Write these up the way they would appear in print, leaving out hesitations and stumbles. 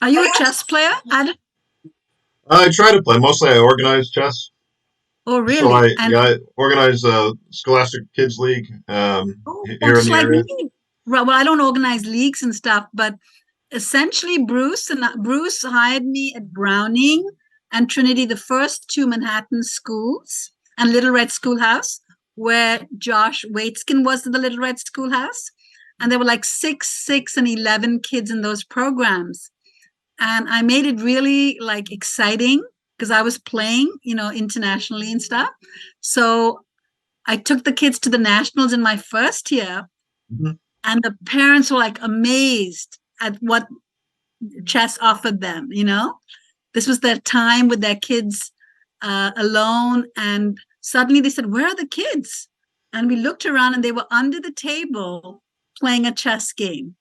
Are you a chess player? I try to play. Mostly I organize chess. Oh, So really? And I organize a Scholastic Kids League oh, here in just the like area. me. Well, I don't organize leagues and stuff, but essentially Bruce hired me at Browning and Trinity, the first two Manhattan schools, and Little Red Schoolhouse, where Josh Waitskin was in the Little Red Schoolhouse. And there were like 6, 6, and 11 kids in those programs. And I made it really like exciting because I was playing, internationally and stuff. So I took the kids to the nationals in my first year, Mhm. and the parents were like amazed at what chess offered them. This was their time with their kids alone, and suddenly they said, "Where are the kids?" And we looked around, and they were under the table playing a chess game.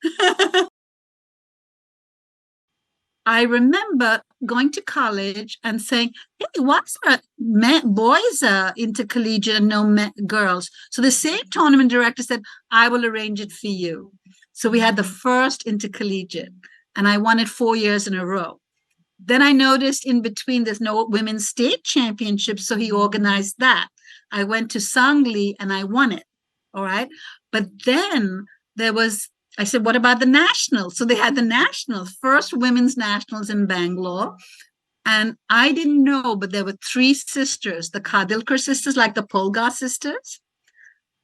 I remember going to college and saying, "Hey, what's that? Boys are intercollegiate and no girls." So the same tournament director said, "I will arrange it for you." So we had the first intercollegiate, and I won it 4 years in a row. Then I noticed in between there's no women's state championships, so he organized that. I went to Sangli and I won it. All right. But then there was, I said, what about the nationals? So they had the nationals, first women's nationals in Bangalore. And I didn't know, but there were three sisters, the Kadilkar sisters, like the Polgar sisters.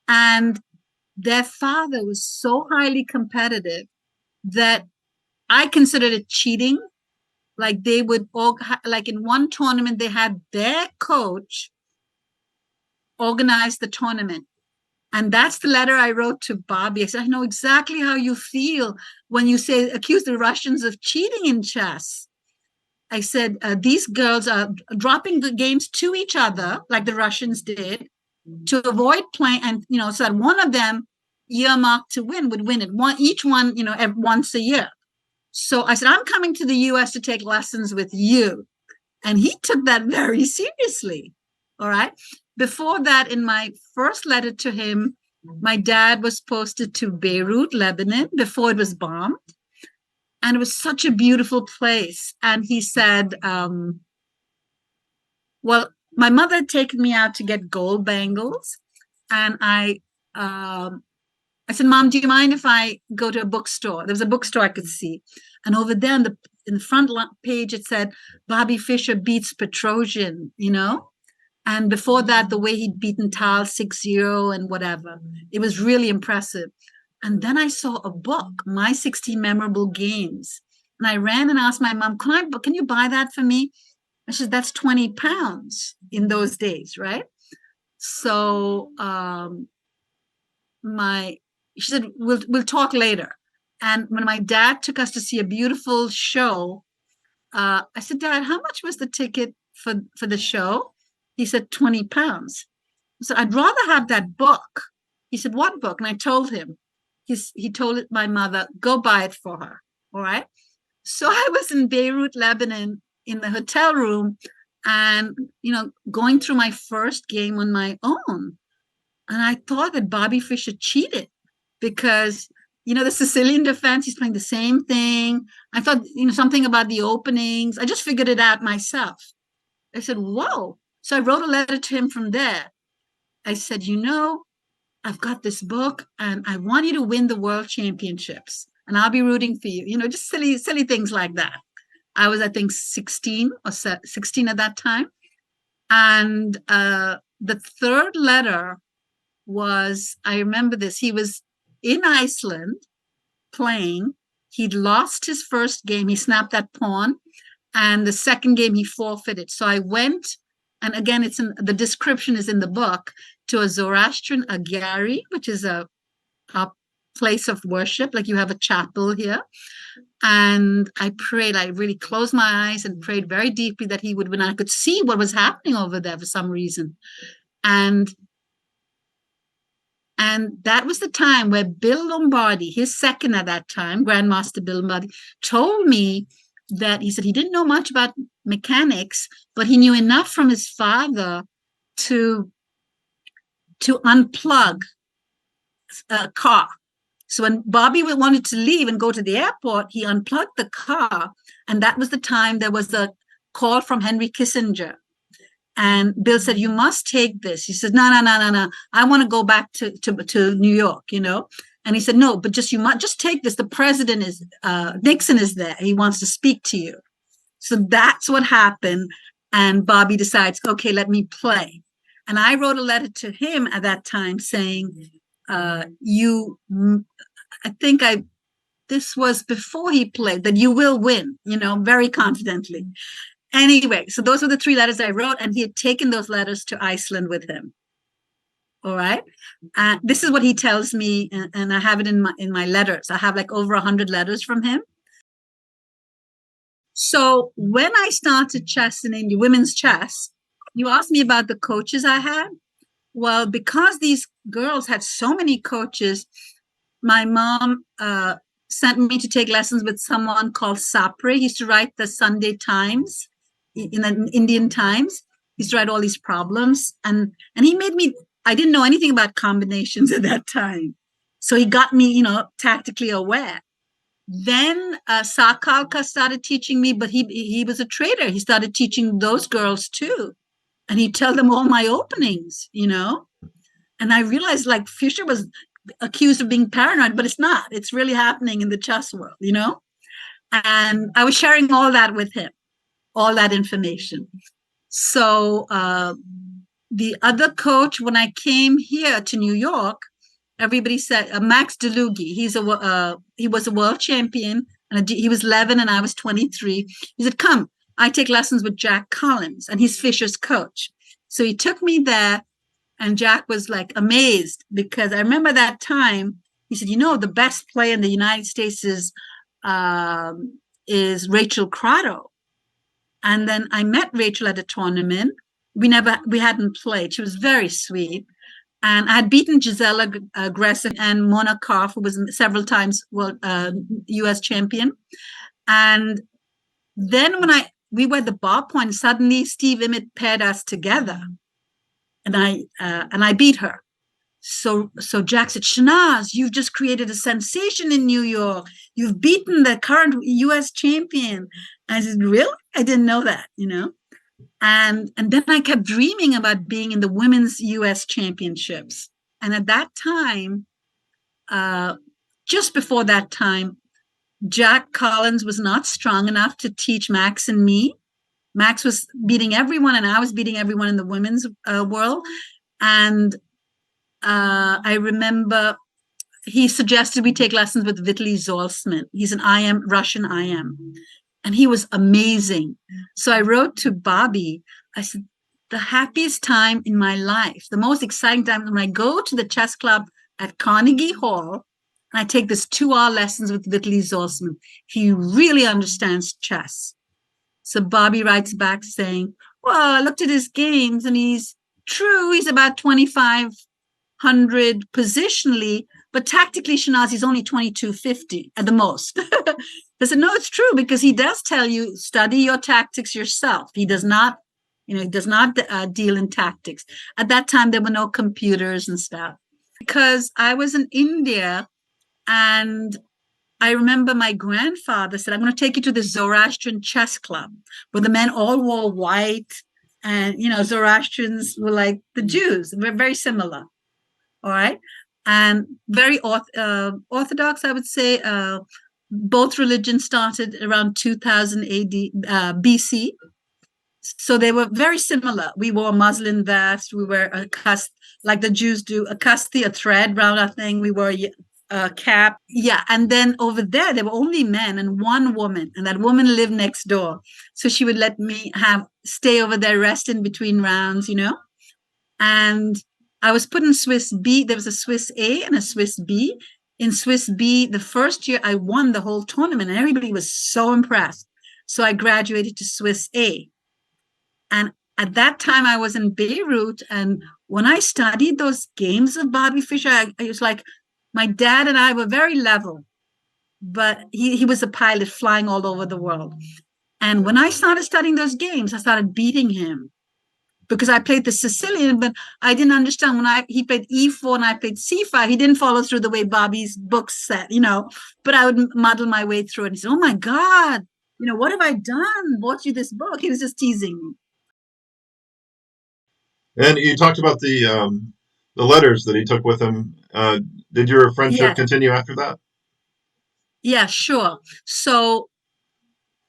And their father was so highly competitive that I considered it cheating. Like they would all, like in one tournament, they had their coach organize the tournament. And that's the letter I wrote to Bobby. I said, I know exactly how you feel when you say accuse the Russians of cheating in chess. I said, these girls are dropping the games to each other, like the Russians did, to avoid playing, and so that one of them earmarked to win would win it. Each one, once a year. So I said, I'm coming to the US to take lessons with you. And he took that very seriously. All right. Before that, in my first letter to him, my dad was posted to Beirut, Lebanon, before it was bombed. And it was such a beautiful place. And he said, well, my mother had taken me out to get gold bangles. And I said, Mom, do you mind if I go to a bookstore? There was a bookstore I could see. And over there in the front page, it said, Bobby Fischer beats Petrosian. And before that, the way he'd beaten Tal 6-0 and whatever. It was really impressive. And then I saw a book, My 60 Memorable Games. And I ran and asked my mom, can you buy that for me? And she said, that's 20 pounds in those days, right? So my she said, we'll talk later. And when my dad took us to see a beautiful show, I said, Dad, how much was the ticket for the show? He said, 20 pounds. I said, I'd rather have that book. He said, what book? And I told him. He told my mother, go buy it for her. All right. So I was in Beirut, Lebanon, in the hotel room, and going through my first game on my own. And I thought that Bobby Fischer cheated because, the Sicilian defense, he's playing the same thing. I thought, something about the openings. I just figured it out myself. I said, whoa. So I wrote a letter to him from there. I said, I've got this book and I want you to win the world championships and I'll be rooting for you. Just silly, silly things like that. I was, I think, 16 or 16 at that time. And the third letter was, I remember this, he was in Iceland playing. He'd lost his first game. He snapped that pawn. And the second game he forfeited. So I went, and again, the description is in the book, to a Zoroastrian Agari, which is a place of worship. Like you have a chapel here. And I prayed, I really closed my eyes and prayed very deeply that he would win. I could see what was happening over there for some reason. And that was the time where Bill Lombardy, his second at that time, Grandmaster Bill Lombardy, told me that he said he didn't know much about mechanics, but he knew enough from his father to unplug a car. So when Bobby wanted to leave and go to the airport, he unplugged the car. And that was the time there was a call from Henry Kissinger. And Bill said, you must take this. He said, no. I want to go back to New York, And he said, no, but you must just take this. The president is, Nixon is there. He wants to speak to you. So that's what happened. And Bobby decides, okay, let me play. And I wrote a letter to him at that time saying, this was before he played, that you will win, very confidently. Anyway, so those were the 3 letters I wrote, and he had taken those letters to Iceland with him. All right. This is what he tells me, and I have it in my letters. I have like over 100 letters from him. So when I started chess in India, women's chess, you asked me about the coaches I had. Well, because these girls had so many coaches, my mom sent me to take lessons with someone called Sapre. He used to write the Sunday Times, in the Indian Times. He used to write all these problems. And he made me, I didn't know anything about combinations at that time. So he got me, tactically aware. Then Sakalka started teaching me, but he was a trader. He started teaching those girls too. And he'd tell them all my openings, And I realized like Fischer was accused of being paranoid, but it's not. It's really happening in the chess world, And I was sharing all that with him, all that information. So the other coach, when I came here to New York, everybody said Max DeLugi. He was a world champion, and he was 11, and I was 23. He said, "Come, I take lessons with Jack Collins, and he's Fischer's coach." So he took me there, and Jack was like amazed, because I remember that time he said, the best player in the United States is Rachel Crotto. And then I met Rachel at a tournament. We hadn't played. She was very sweet. And I had beaten Gisela Gressa and Mona Karpov, who was several times U.S. champion. And then when we were at the bar point, suddenly Steve Emmett paired us together, and I beat her. So Jack said, "Shernaz, you've just created a sensation in New York. You've beaten the current U.S. champion." I said, "Really? I didn't know that, And then I kept dreaming about being in the women's U.S. championships. And at that time, just before that time, Jack Collins was not strong enough to teach Max and me. Max was beating everyone, and I was beating everyone in the women's world. And I remember he suggested we take lessons with Vitaly Zalsman. He's an Russian IM. And he was amazing. So I wrote to Bobby. I said, the happiest time in my life, the most exciting time, when I go to the chess club at Carnegie Hall, and I take this 2-hour lessons with Vitaly Zalsman. He really understands chess. So Bobby writes back saying, well, I looked at his games, and he's about 2,500 positionally, but tactically, Shernaz, he's only 2,250 at the most. I said, no, it's true, because he does tell you, study your tactics yourself. He does not, deal in tactics. At that time, there were no computers and stuff. Because I was in India, and I remember my grandfather said, I'm going to take you to the Zoroastrian chess club, where the men all wore white, and, Zoroastrians were like the Jews. We're very similar. All right. And very orthodox, I would say. Both religions started around 2000 AD, BC. So they were very similar. We wore muslin vests. We were like the Jews do, a kasti, a thread around our thing. We wore a cap. Yeah. And then over there were only men and one woman. And that woman lived next door. So she would let me stay over there, rest in between rounds, And I was put in Swiss B. There was a Swiss A and a Swiss B. In Swiss B, the first year I won the whole tournament, and everybody was so impressed. So I graduated to Swiss A. And at that time, I was in Beirut. And when I studied those games of Bobby Fischer, it was like my dad and I were very level. But he was a pilot flying all over the world. And when I started studying those games, I started beating him. because I played the Sicilian, but I didn't understand when he played E4 and I played C5. He didn't follow through the way Bobby's books said, but I would muddle my way through it. And he said, "Oh my God, what have I done? Bought you this book." He was just teasing me. And you talked about the letters that he took with him. Did your friendship Yeah, continue after that? yeah, sure. So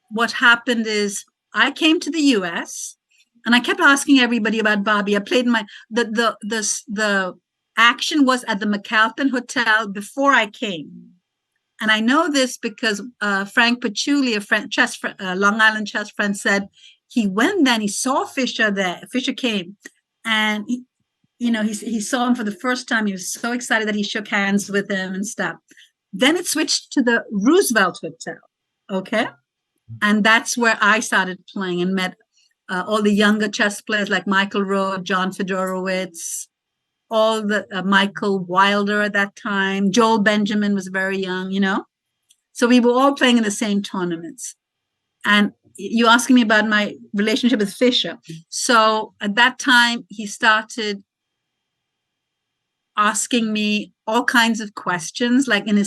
what happened is I came to the US and I kept asking everybody about Bobby. I played the action was at the McAlpin Hotel before I came. And I know this because Frank Patchouli, a friend, Long Island chess friend, said he went there and he saw Fischer there. Fischer came and he saw him for the first time. He was so excited that he shook hands with him and stuff. Then it switched to the Roosevelt Hotel. Okay. And that's where I started playing and met all the younger chess players like Michael Rowe, John Fedorowicz, all the Michael Wilder at that time. Joel Benjamin was very young. So we were all playing in the same tournaments. And you asking me about my relationship with Fischer. So at that time, he started asking me all kinds of questions. Like in the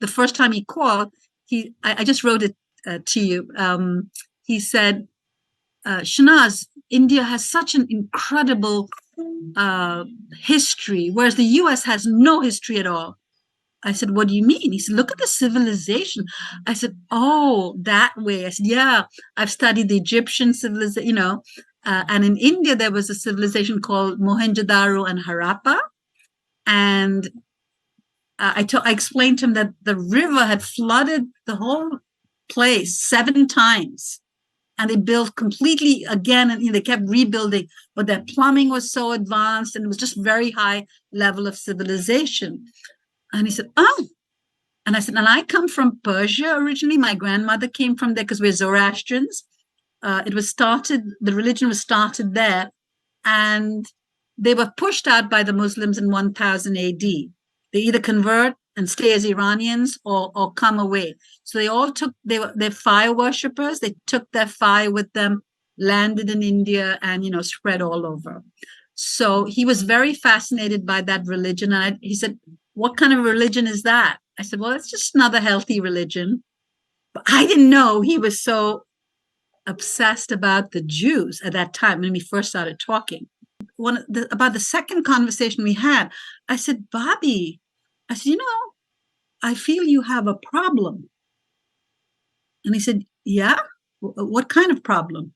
first time he called, I just wrote it to you. He said, "Shernaz, India has such an incredible history, whereas the US has no history at all." I said, "What do you mean?" He said, "Look at the civilization." I said, "Oh, that way." I said, "Yeah, I've studied the Egyptian civilization, and in India, there was a civilization called Mohenjo-daro and Harappa. And I explained to him that the river had flooded the whole place 7 times. And they built completely again, and they kept rebuilding, but their plumbing was so advanced, and it was just very high level of civilization. And he said, "Oh." And I said, "And I come from Persia originally. My grandmother came from there because we're Zoroastrians. The religion was started there, and they were pushed out by the Muslims in 1000 AD. They either convert and stay as Iranians or come away. So they all they're fire worshippers. They took their fire with them, landed in India, and, spread all over." So he was very fascinated by that religion. And he said, "What kind of religion is that?" I said, "Well, it's just another healthy religion." But I didn't know he was so obsessed about the Jews at that time when we first started talking. About the second conversation we had, I said, "Bobby," I said, "I feel you have a problem." And he said, "Yeah? What kind of problem?"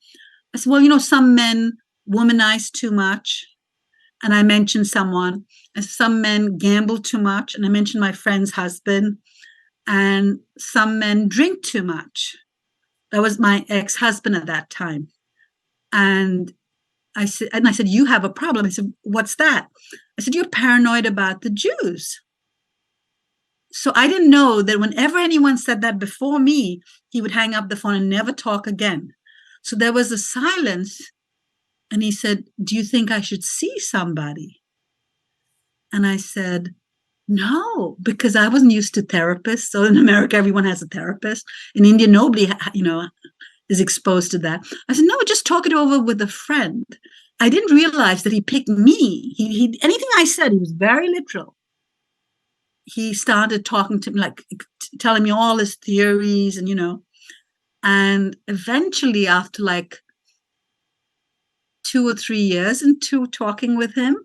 I said, "Well, some men womanize too much." And I mentioned someone. And some men gamble too much. And I mentioned my friend's husband. And some men drink too much. That was my ex-husband at that time. And I said, "You have a problem." I said, "What's that?" I said, "You're paranoid about the Jews." So I didn't know that whenever anyone said that before me, he would hang up the phone and never talk again. So there was a silence. And he said, "Do you think I should see somebody?" And I said, "No," because I wasn't used to therapists. So in America, everyone has a therapist. In India, nobody, is exposed to that. I said, "No, just talk it over with a friend." I didn't realize that he picked me. He anything I said, he was very literal. He started talking to me, like telling me all his theories, and eventually, after like 2 or 3 years into talking with him,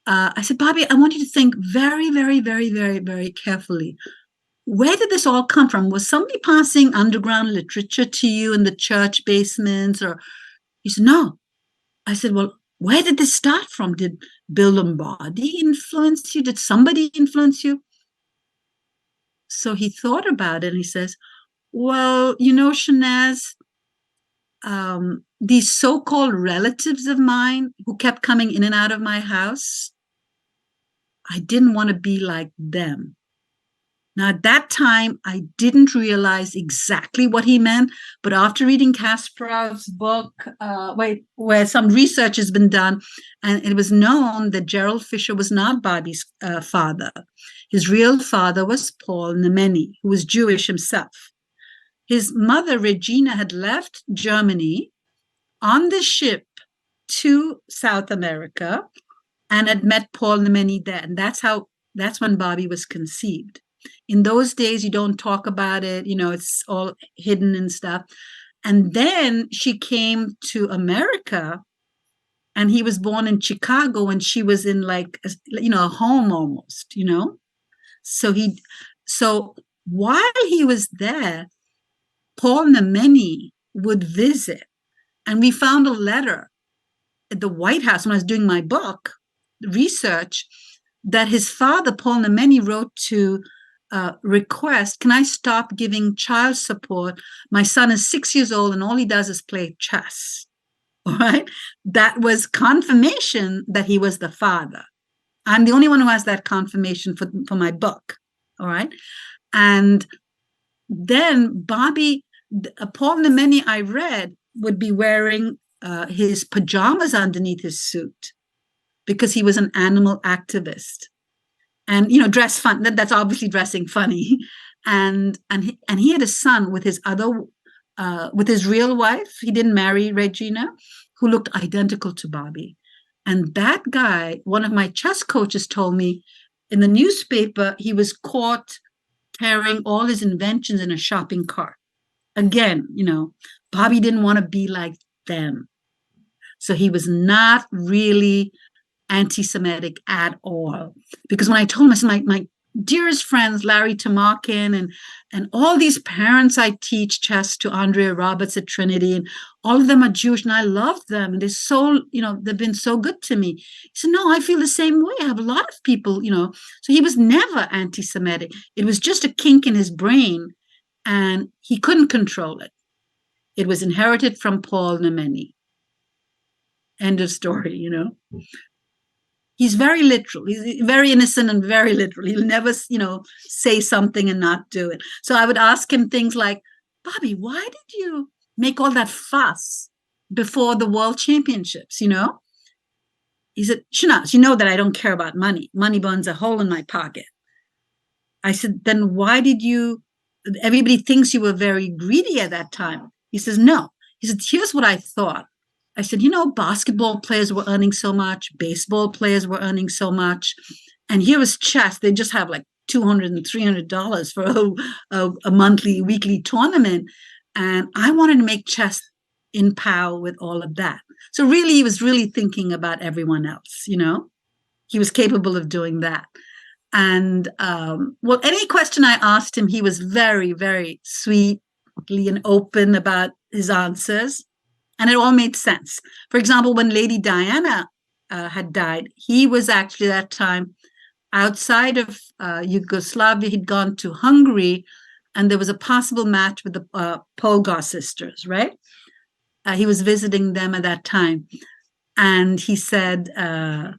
I said, "Bobby, I want you to think very, very, very, very, very carefully. Where did this all come from? Was somebody passing underground literature to you in the church basements?" Or he said, "No." I said, "Well, where did this start from? Did Bill Lombardy influence you? Did somebody influence you?" So he thought about it and he says, "Well, Shernaz, these so-called relatives of mine who kept coming in and out of my house, I didn't want to be like them." Now, at that time, I didn't realize exactly what he meant, but after reading Kasparov's book, where some research has been done, and it was known that Gerald Fischer was not Bobby's father. His real father was Paul Nemeny, who was Jewish himself. His mother, Regina, had left Germany on the ship to South America and had met Paul Nemeni there. And that's when Bobby was conceived. In those days, you don't talk about it, it's all hidden and stuff. And then she came to America, and he was born in Chicago, and she was in like, a home almost, So while he was there, Paul Nemeni would visit. And we found a letter at the White House when I was doing my book research that his father, Paul Nemeni, wrote to request, can I stop giving child support? My son is 6 years old and all he does is play chess. All right. That was confirmation that he was the father. I'm the only one who has that confirmation for my book. All right. And then Paul Nemeni, I read, would be wearing his pajamas underneath his suit because he was an animal activist. And dress fun. That's obviously dressing funny, and he had a son with his real wife. He didn't marry Regina, who looked identical to Bobby. And that guy, one of my chess coaches, told me in the newspaper he was caught carrying all his inventions in a shopping cart. Again, Bobby didn't want to be like them, so he was not really anti-Semitic at all. Because when I told him, I said, my dearest friends, Larry Tamarkin and all these parents I teach chess to, Andrea Roberts at Trinity, and all of them are Jewish, and I love them. And they're so, they've been so good to me. He said, no, I feel the same way. I have a lot of people, So he was never anti-Semitic. It was just a kink in his brain, and he couldn't control it. It was inherited from Paul Nemeni. End of story, He's very literal. He's very innocent and very literal. He'll never, say something and not do it. So I would ask him things like, Bobby, why did you make all that fuss before the World Championships, He said, Shernaz, you know that I don't care about money. Money burns a hole in my pocket. I said, then why did everybody thinks you were very greedy at that time. He says, no. He said, here's what I thought. I said, basketball players were earning so much, baseball players were earning so much, and here was chess. They just have like $200 and $300 for a monthly, weekly tournament, and I wanted to make chess in POW with all of that. So really, he was really thinking about everyone else. He was capable of doing that. And any question I asked him, he was very, very sweetly and open about his answers. And it all made sense. For example, when Lady Diana had died, he was actually that time outside of Yugoslavia. He'd gone to Hungary, and there was a possible match with the Polgar sisters, right? He was visiting them at that time. And he said, I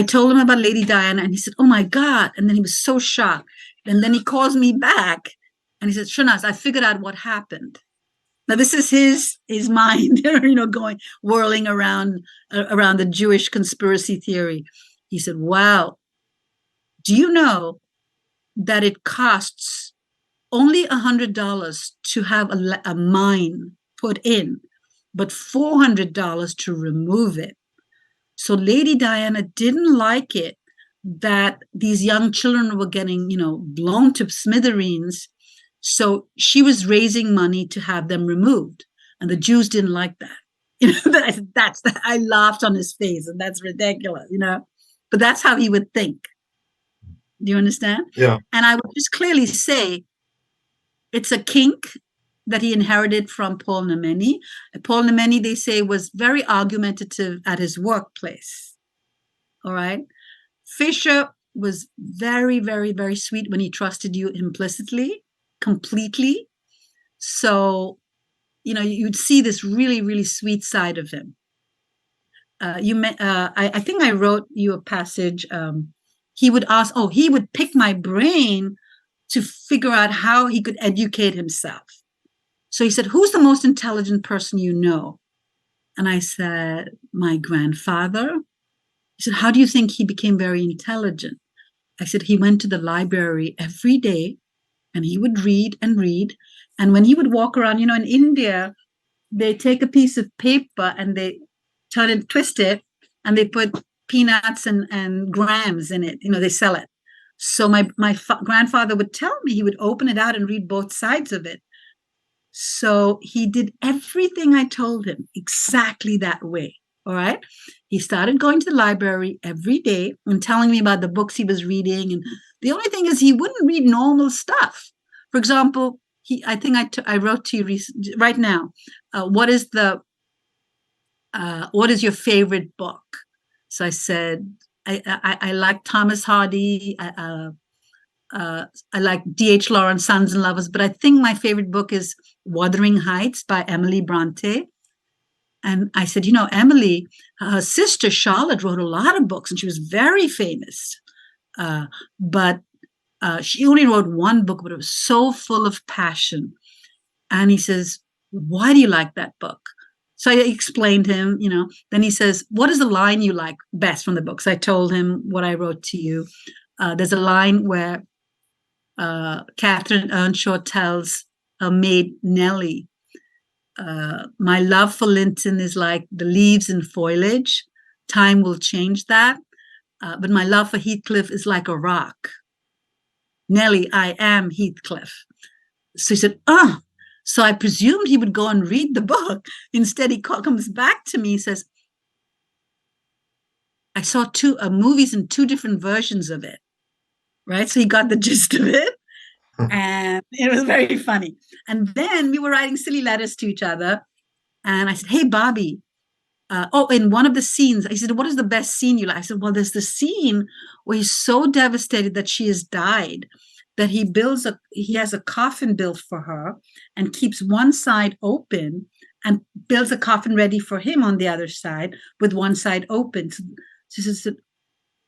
told him about Lady Diana, and he said, oh my God. And then he was so shocked. And then he calls me back. And he said, Shernaz, I figured out what happened. Now, this is his mind, going, whirling around the Jewish conspiracy theory. He said, wow, do you know that it costs only $100 to have a mine put in, but $400 to remove it? So Lady Diana didn't like it that these young children were getting, blown to smithereens. So she was raising money to have them removed, and the Jews didn't like that. I laughed on his face, and that's ridiculous, But that's how he would think. Do you understand? Yeah. And I would just clearly say it's a kink that he inherited from Paul Nemeni. Paul Nemeni, they say, was very argumentative at his workplace. All right. Fischer was very, very, very sweet when he trusted you implicitly. Completely. So, you'd see this really, really sweet side of him. I think I wrote you a passage. He would pick my brain to figure out how he could educate himself. So he said, who's the most intelligent person you know? And I said, my grandfather. He said, how do you think he became very intelligent? I said, he went to the library every day, and he would read and read. And when he would walk around, in India, they take a piece of paper and they twist it, and they put peanuts and grams in it. They sell it. So my grandfather would tell me, he would open it out and read both sides of it. So he did everything I told him exactly that way. All right. He started going to the library every day and telling me about the books he was reading. And the only thing is, he wouldn't read normal stuff. For example, I wrote to you right now. What is your favorite book? So I said, I like Thomas Hardy. I like D.H. Lawrence, Sons and Lovers, but I think my favorite book is Wuthering Heights by Emily Bronte. And I said, Emily, her sister Charlotte wrote a lot of books, and she was very famous. But she only wrote one book, but it was so full of passion. And he says, why do you like that book? So I explained him, Then he says, what is the line you like best from the book? So I told him what I wrote to you. There's a line where Catherine Earnshaw tells her maid Nellie, my love for Linton is like the leaves in foliage. Time will change that. But my love for Heathcliff is like a rock. Nellie, I am Heathcliff. So he said, So I presumed he would go and read the book. Instead, he comes back to me and says, I saw two movies and two different versions of it. Right? So he got the gist of it. And it was very funny. And then we were writing silly letters to each other. And I said, hey, Bobby. In one of the scenes, he said, what is the best scene you like? I said, well, there's the scene where he's so devastated that she has died that he has a coffin built for her and keeps one side open and builds a coffin ready for him on the other side with one side open. So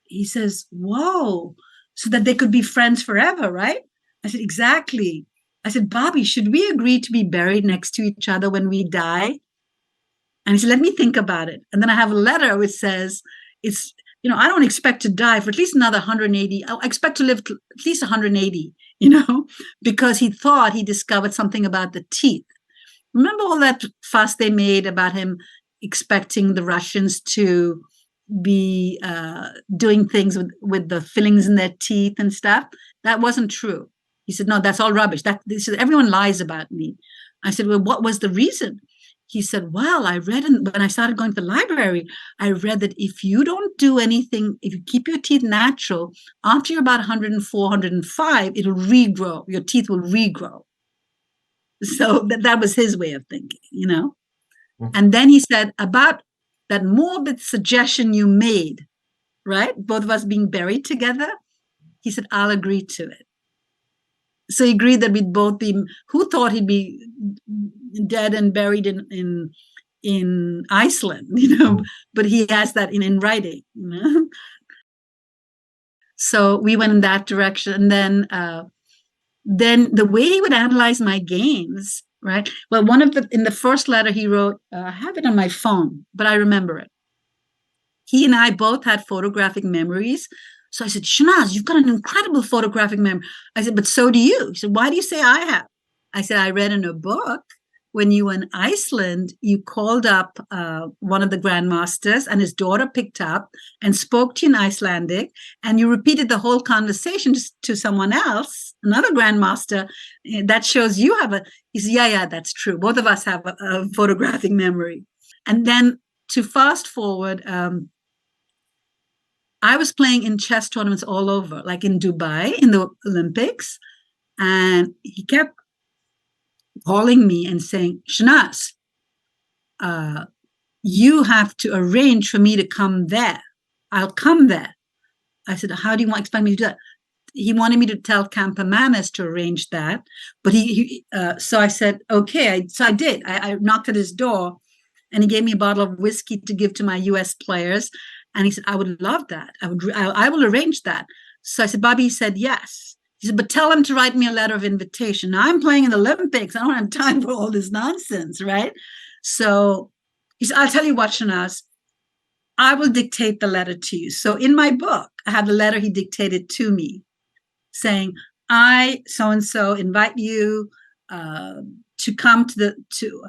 he says, whoa, so that they could be friends forever, right? I said, exactly. I said, Bobby, should we agree to be buried next to each other when we die? And he said, let me think about it. And then I have a letter which says, I don't expect to die for at least another 180. I expect to live at least 180, because he thought he discovered something about the teeth. Remember all that fuss they made about him expecting the Russians to be doing things with the fillings in their teeth and stuff? That wasn't true. He said, no, that's all rubbish. He said, everyone lies about me. I said, well, what was the reason? He said, well, I read when I started going to the library, I read that if you don't do anything, if you keep your teeth natural, after you're about 104, 105, it'll regrow. Your teeth will regrow. So that was his way of thinking, And then he said, about that morbid suggestion you made, right? Both of us being buried together. He said, I'll agree to it. So he agreed that we'd both be, who thought he'd be dead and buried in Iceland, but he has that in writing, So we went in that direction. And then the way he would analyze my games, right? Well, in the first letter he wrote, I have it on my phone, but I remember it. He and I both had photographic memories. So I said, Shernaz, you've got an incredible photographic memory. I said, but so do you. He said, why do you say I have? I said, I read in a book when you were in Iceland, you called up one of the grandmasters and his daughter picked up and spoke to you in Icelandic, and you repeated the whole conversation to someone else, another grandmaster. That shows you have he said, yeah, that's true. Both of us have a photographic memory. And then to fast forward, I was playing in chess tournaments all over, like in Dubai, in the Olympics. And he kept calling me and saying, Shernaz, you have to arrange for me to come there. I'll come there. I said, how do you expect me to do that? He wanted me to tell Campamanis to arrange that. But so I said, okay. So I did. I knocked at his door and he gave me a bottle of whiskey to give to my US players. And he said, I would love that. I will arrange that. So I said, Bobby, he said, yes. He said, but tell him to write me a letter of invitation. Now I'm playing in the Olympics. I don't have time for all this nonsense, right? So he said, I'll tell you what, Shernaz, I will dictate the letter to you. So in my book, I have the letter he dictated to me saying, I, so-and-so, invite you to come to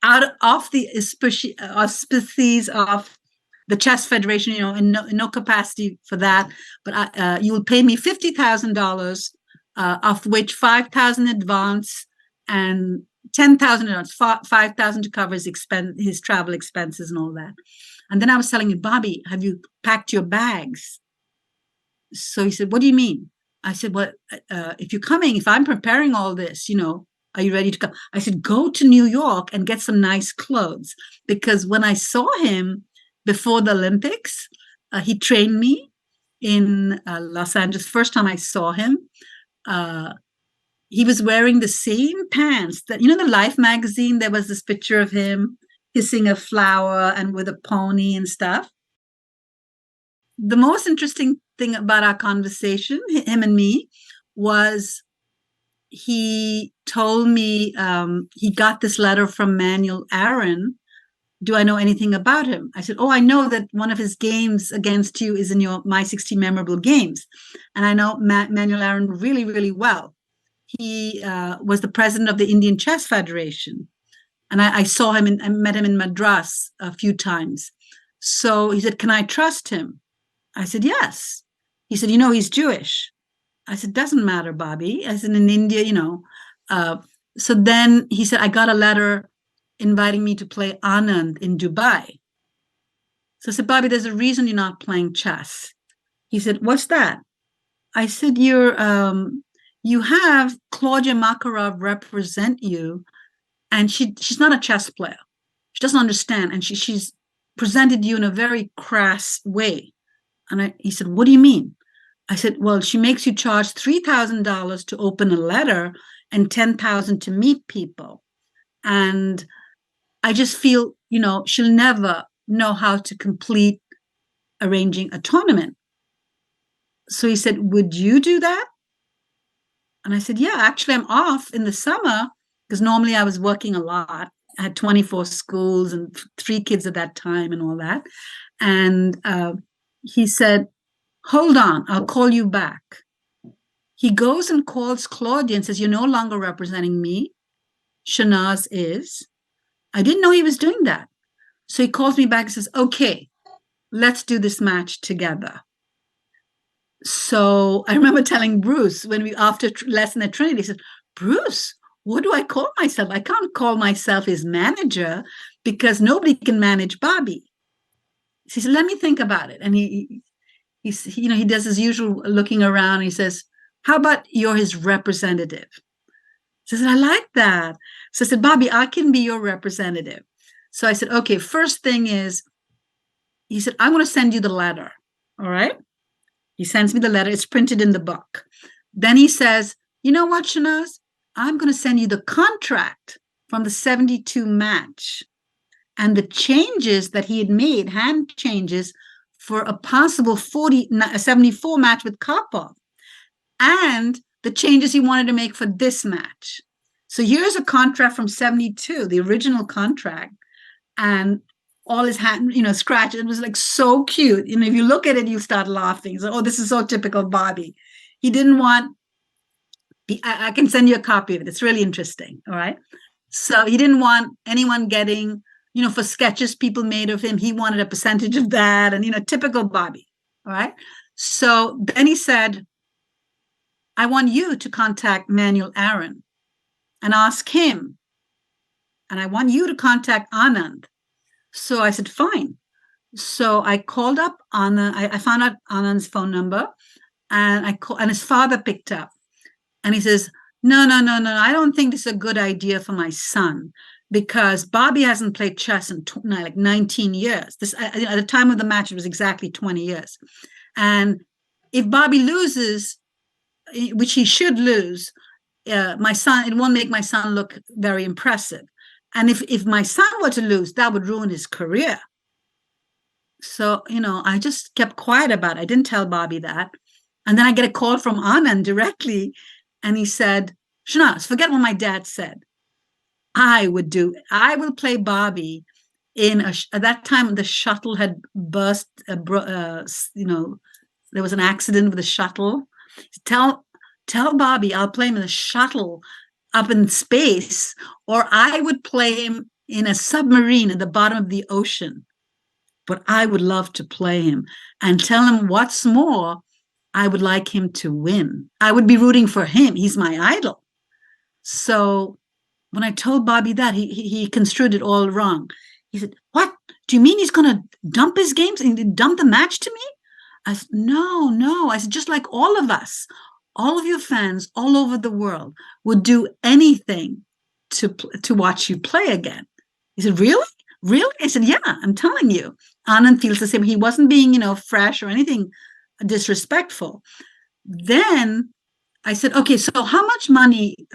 out of the auspices of the chess federation, in no capacity for that, but you will pay me $50,000, of which 5,000 advance and 10,000 advance, 5,000 to cover his travel expenses and all that. And then I was telling him, Bobby, have you packed your bags? So he said, what do you mean? I said, well, if I'm preparing all this, are you ready to come? I said, go to New York and get some nice clothes. Because when I saw him before the Olympics, he trained me in Los Angeles. First time I saw him, he was wearing the same pants that, the Life magazine, there was this picture of him kissing a flower and with a pony and stuff. The most interesting thing about our conversation, him and me, was he told me he got this letter from Manuel Aaron. Do I know anything about him? I said, oh, I know that one of his games against you is in your My 16 Memorable Games. And I know Manuel Aaron really, really well. He was the president of the Indian Chess Federation. And I saw him I met him in Madras a few times. So he said, can I trust him? I said, yes. He said, he's Jewish. I said, doesn't matter, Bobby. I said, in India, So then he said, I got a letter inviting me to play Anand in Dubai. So I said, Bobby, there's a reason you're not playing chess. He said, what's that? I said, you have Claudia Makarov represent you, and she's not a chess player. She doesn't understand, and she's presented you in a very crass way. And he said, what do you mean? I said, well, she makes you charge $3,000 to open a letter and $10,000 to meet people. And I just feel, she'll never know how to complete arranging a tournament. So he said, would you do that? And I said, yeah, actually, I'm off in the summer because normally I was working a lot. I had 24 schools and 3 kids at that time and all that. And he said, hold on, I'll call you back. He goes and calls Claudia and says, you're no longer representing me. Shernaz is. I didn't know he was doing that. So he calls me back and says, okay, let's do this match together. So I remember telling Bruce after lesson at Trinity, he said, Bruce, what do I call myself? I can't call myself his manager because nobody can manage Bobby. He said, let me think about it. And he does his usual looking around. And he says, how about you're his representative? So I said, I like that. So I said, Bobby, I can be your representative. So I said, okay, first thing is, he said, I'm going to send you the letter. All right. He sends me the letter. It's printed in the book. Then he says, you know what, Shernaz? I'm going to send you the contract from the 72 match and the changes that he had made, hand changes for a possible 74 match with Karpov, and the changes he wanted to make for this match. So here's a contract from 72, the original contract, and all his hand, scratch. It was like so cute. If you look at it, you start laughing. So, oh, this is so typical Bobby. He didn't want, I can send you a copy of it. It's really interesting. All right. So he didn't want anyone getting, for sketches people made of him, he wanted a percentage of that. And, typical Bobby. All right. So then he said, I want you to contact Manuel Aaron and ask him. And I want you to contact Anand. So I said, fine. So I called up Anand. I found out Anand's phone number, and and his father picked up. And he says, no. I don't think this is a good idea for my son because Bobby hasn't played chess in like 19 years. At the time of the match, it was exactly 20 years. And if Bobby loses, which he should lose, my son, it won't make my son look very impressive. And if my son were to lose, that would ruin his career. So, I just kept quiet about it. I didn't tell Bobby that. And then I get a call from Anand directly. And he said, Shernaz, forget what my dad said. I will play Bobby at that time, the shuttle had burst, there was an accident with the shuttle. Tell Bobby I'll play him in the shuttle up in space, or I would play him in a submarine at the bottom of the ocean. But I would love to play him and tell him what's more, I would like him to win. I would be rooting for him. He's my idol. So when I told Bobby that, he construed it all wrong. He said, "What? Do you mean he's going to dump his games and dump the match to me?" I said, no. I said, just like all of us, all of your fans all over the world would do anything to watch you play again. He said, really? Really? I said, yeah, I'm telling you. Anand feels the same. He wasn't being, fresh or anything disrespectful. Then I said, okay, so how much money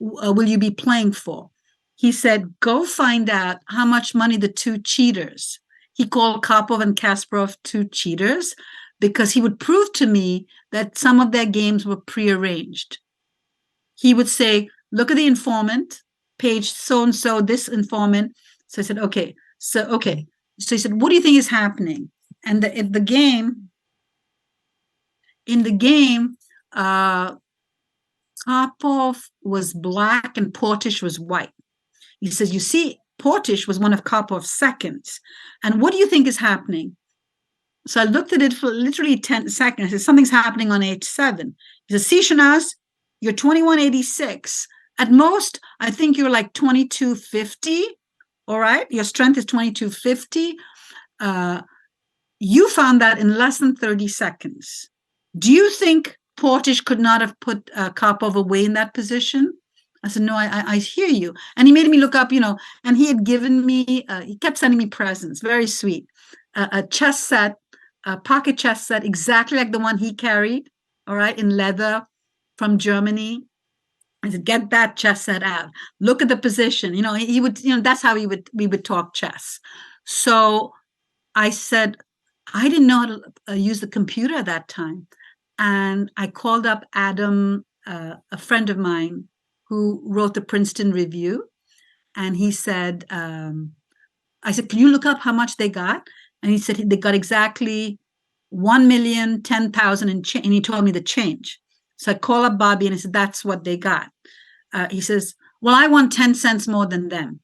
will you be playing for? He said, go find out how much money the two cheaters. He called Karpov and Kasparov two cheaters because he would prove to me that some of their games were prearranged. He would say, look at the informant, page so-and-so, this informant. So I said, okay. So he said, what do you think is happening? And in the game, Karpov was black and Portish was white. He says, you see, Portish was one of Karpov's seconds. And what do you think is happening? So I looked at it for literally 10 seconds. I said, something's happening on H7. He says, see, Shernaz, you're 2186. At most, I think you're like 2250. All right. Your strength is 2250. You found that in less than 30 seconds. Do you think Portish could not have put Karpov away in that position? I said, no, I hear you. And he made me look up, and he had given me, he kept sending me presents, very sweet, a chess set, a pocket chess set, exactly like the one he carried, all right, in leather from Germany. I said, get that chess set out. Look at the position. He would, that's how we would talk chess. So I said, I didn't know how to use the computer at that time. And I called up Adam, a friend of mine who wrote the Princeton Review. And he said, I said, can you look up how much they got? And he said, they got exactly 1,010,000 and change. And he told me the change. So I called up Bobby and I said, that's what they got. He says, well, I want 10 cents more than them.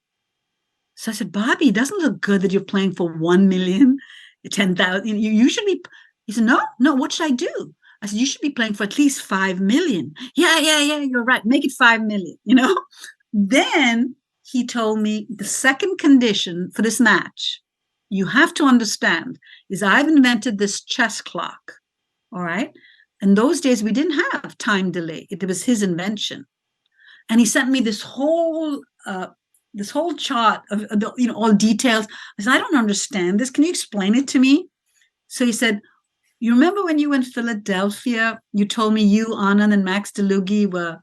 So I said, Bobby, it doesn't look good that you're playing for 1,010,000. You should be. He said, no, what should I do? I said, you should be playing for at least 5 million. Yeah, you're right. Make it 5 million, Then he told me the second condition for this match, you have to understand, is I've invented this chess clock. All right. In those days, we didn't have time delay. It was his invention. And he sent me this whole chart of all details. I said, I don't understand this. Can you explain it to me? So he said, you remember when you were in Philadelphia, you told me you, Anand, and Max DeLugi were,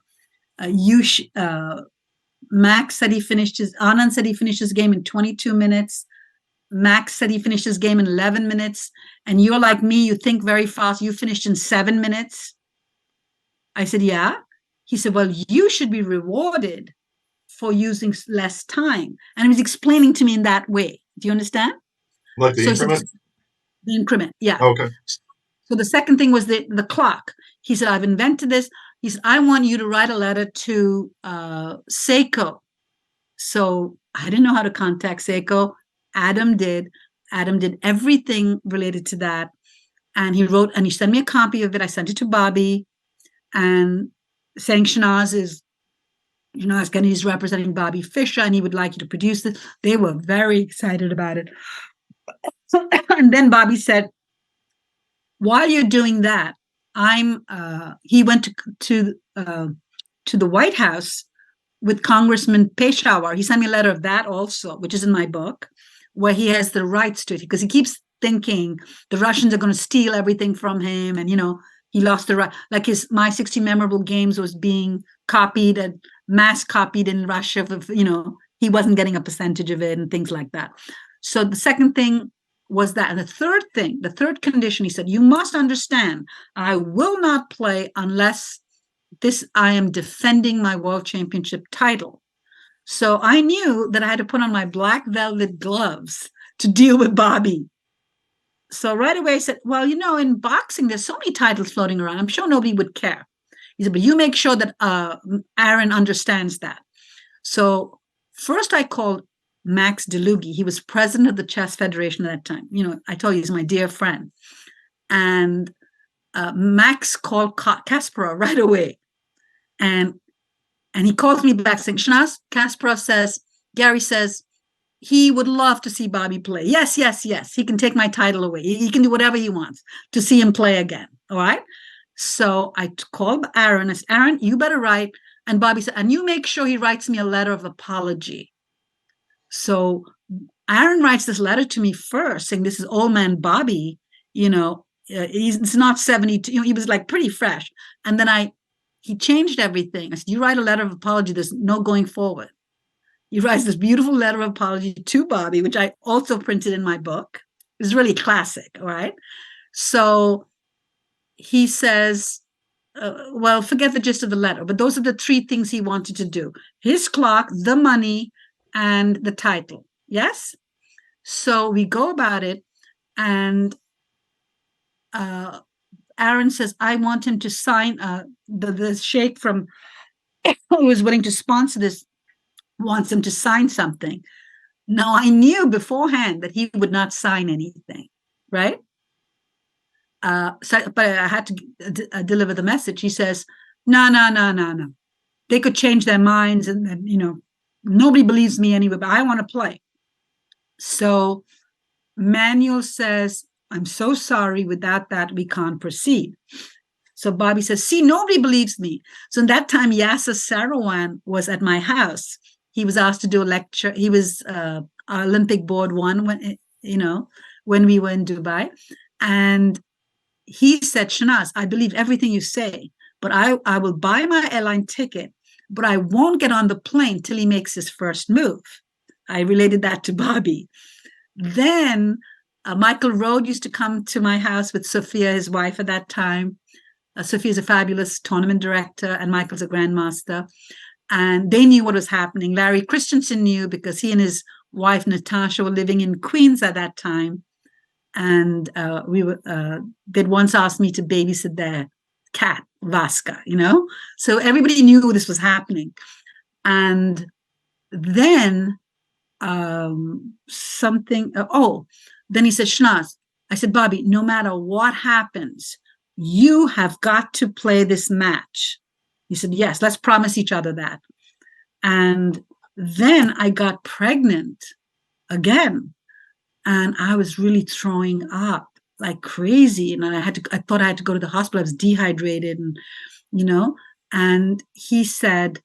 Anand said he finished his game in 22 minutes. Max said he finished his game in 11 minutes. And you're like me, you think very fast. You finished in 7 minutes. I said, yeah. He said, well, you should be rewarded for using less time. And he was explaining to me in that way. Do you understand? Like the increment? The increment, yeah. Okay. So the second thing was the clock. He said, I've invented this. He said, I want you to write a letter to Seiko. So I didn't know how to contact Seiko. Adam did. Adam did everything related to that. And he wrote, and he sent me a copy of it. I sent it to Bobby and saying Shernaz Kennedy is representing Bobby Fischer and he would like you to produce this. They were very excited about it. And then Bobby said, while you're doing that, he went to the White House with Congressman Peshawar. He sent me a letter of that also, which is in my book, where he has the rights to it because he keeps thinking the Russians are going to steal everything from him. And, he lost the right, like My 60 Memorable Games was being copied and mass copied in Russia. He wasn't getting a percentage of it and things like that. So the second thing was that. And the third condition, he said, you must understand, I will not play unless I am defending my world championship title. So I knew that I had to put on my black velvet gloves to deal with Bobby. So right away I said, well, in boxing, there's so many titles floating around. I'm sure nobody would care. He said, but you make sure that Aaron understands that. So First, I called Max DeLugie. He was president of the Chess Federation at that time. I told you he's my dear friend. And Max called Kasparov right away. And he calls me back saying, Shernaz, Kasparov says, Gary says, he would love to see Bobby play. Yes, yes, yes. He can take my title away. He can do whatever he wants to see him play again. All right. So I called Aaron. I said, Aaron, you better write. And Bobby said, and you make sure he writes me a letter of apology. So Aaron writes this letter to me first saying, this is old man Bobby, he's not 72. He was like pretty fresh. And then he changed everything. I said, you write a letter of apology. There's no going forward. He writes this beautiful letter of apology to Bobby, which I also printed in my book. It's really classic, all right? So he says, well, forget the gist of the letter, but those are the three things he wanted to do. His clock, the money, and the title, yes? So we go about it, and Aaron says, I want him to sign, the sheikh from who was willing to sponsor this wants him to sign something. Now, I knew beforehand that he would not sign anything, right? But I had to deliver the message. He says, no. They could change their minds, and nobody believes me anyway, but I want to play. So Manuel says, I'm so sorry. Without that, we can't proceed. So Bobby says, see, nobody believes me. So in that time, Yasser Sarouan was at my house. He was asked to do a lecture. He was Olympic board one when we were in Dubai. And he said, Shernaz, I believe everything you say, but I will buy my airline ticket, but I won't get on the plane till he makes his first move. I related that to Bobby. Then Michael Rode used to come to my house with Sophia, his wife at that time. Sophia's a fabulous tournament director, and Michael's a grandmaster. And they knew what was happening. Larry Christensen knew because he and his wife, Natasha, were living in Queens at that time. And they'd once asked me to babysit their cat, Vasca, So everybody knew this was happening. And then then he said, Shernaz, I said, Bobby, no matter what happens, you have got to play this match. He said, yes, let's promise each other that. And then I got pregnant again, and I was really throwing up like crazy. And I thought I had to go to the hospital. I was dehydrated, and and he said,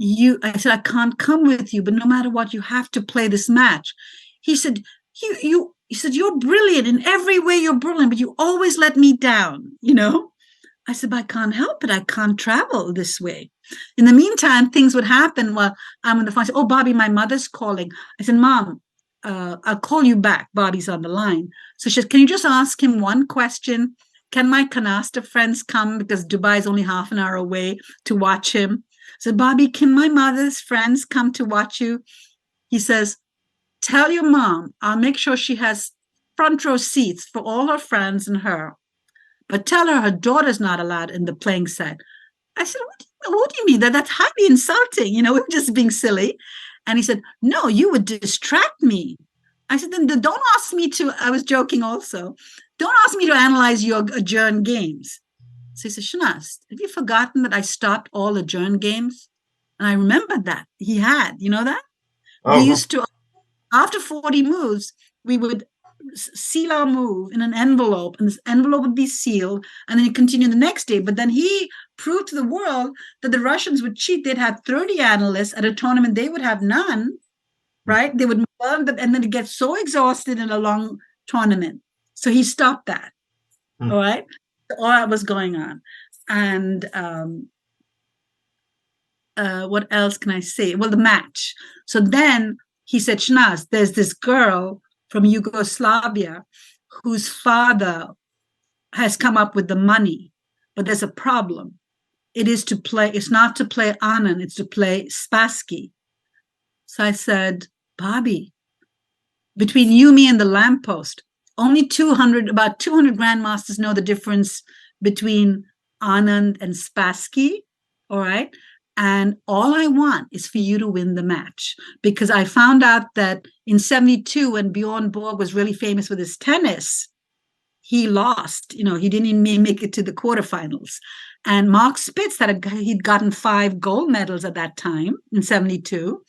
I said, I can't come with you, but no matter what, you have to play this match. He said, he said, you're brilliant in every way. You're brilliant, but you always let me down, I said, but I can't help it. I can't travel this way. In the meantime, things would happen while I'm on the phone. I said, oh, Bobby, my mother's calling. I said, Mom, I'll call you back. Bobby's on the line. So she said, can you just ask him one question? Can my canasta friends come? Because Dubai is only half an hour away to watch him. I said, Bobby, can my mother's friends come to watch you? He says, tell your mom, I'll make sure she has front row seats for all her friends and her. But tell her daughter's not allowed in the playing set. I said, what do you mean? That's highly insulting. We're just being silly. And he said, no, you would distract me. I said, then don't ask me to, I was joking also, don't ask me to analyze your adjourned games. So he said, Shernaz, have you forgotten that I stopped all adjourned games? And I remembered that. He had, you know that? We used to, after 40 moves, we would seal our move in an envelope, and this envelope would be sealed, and then you continue the next day. But then he proved to the world that the Russians would cheat. They'd have 30 analysts at a tournament. They would have none, right? They would learn them, and then it gets so exhausted in a long tournament. So he stopped that, all right? All that was going on. And what else can I say? Well, the match. So then he said, Shernaz, there's this girl from Yugoslavia whose father has come up with the money, but there's a problem. It's not to play Anand, it's to play Spassky. So I said, Bobby, between you, me, and the lamppost, only about 200 grandmasters know the difference between Anand and Spassky, all right? And all I want is for you to win the match. Because I found out that in 72, when Bjorn Borg was really famous with his tennis, he lost. He didn't even make it to the quarterfinals. And Mark Spitz, he'd gotten 5 gold medals at that time in 72.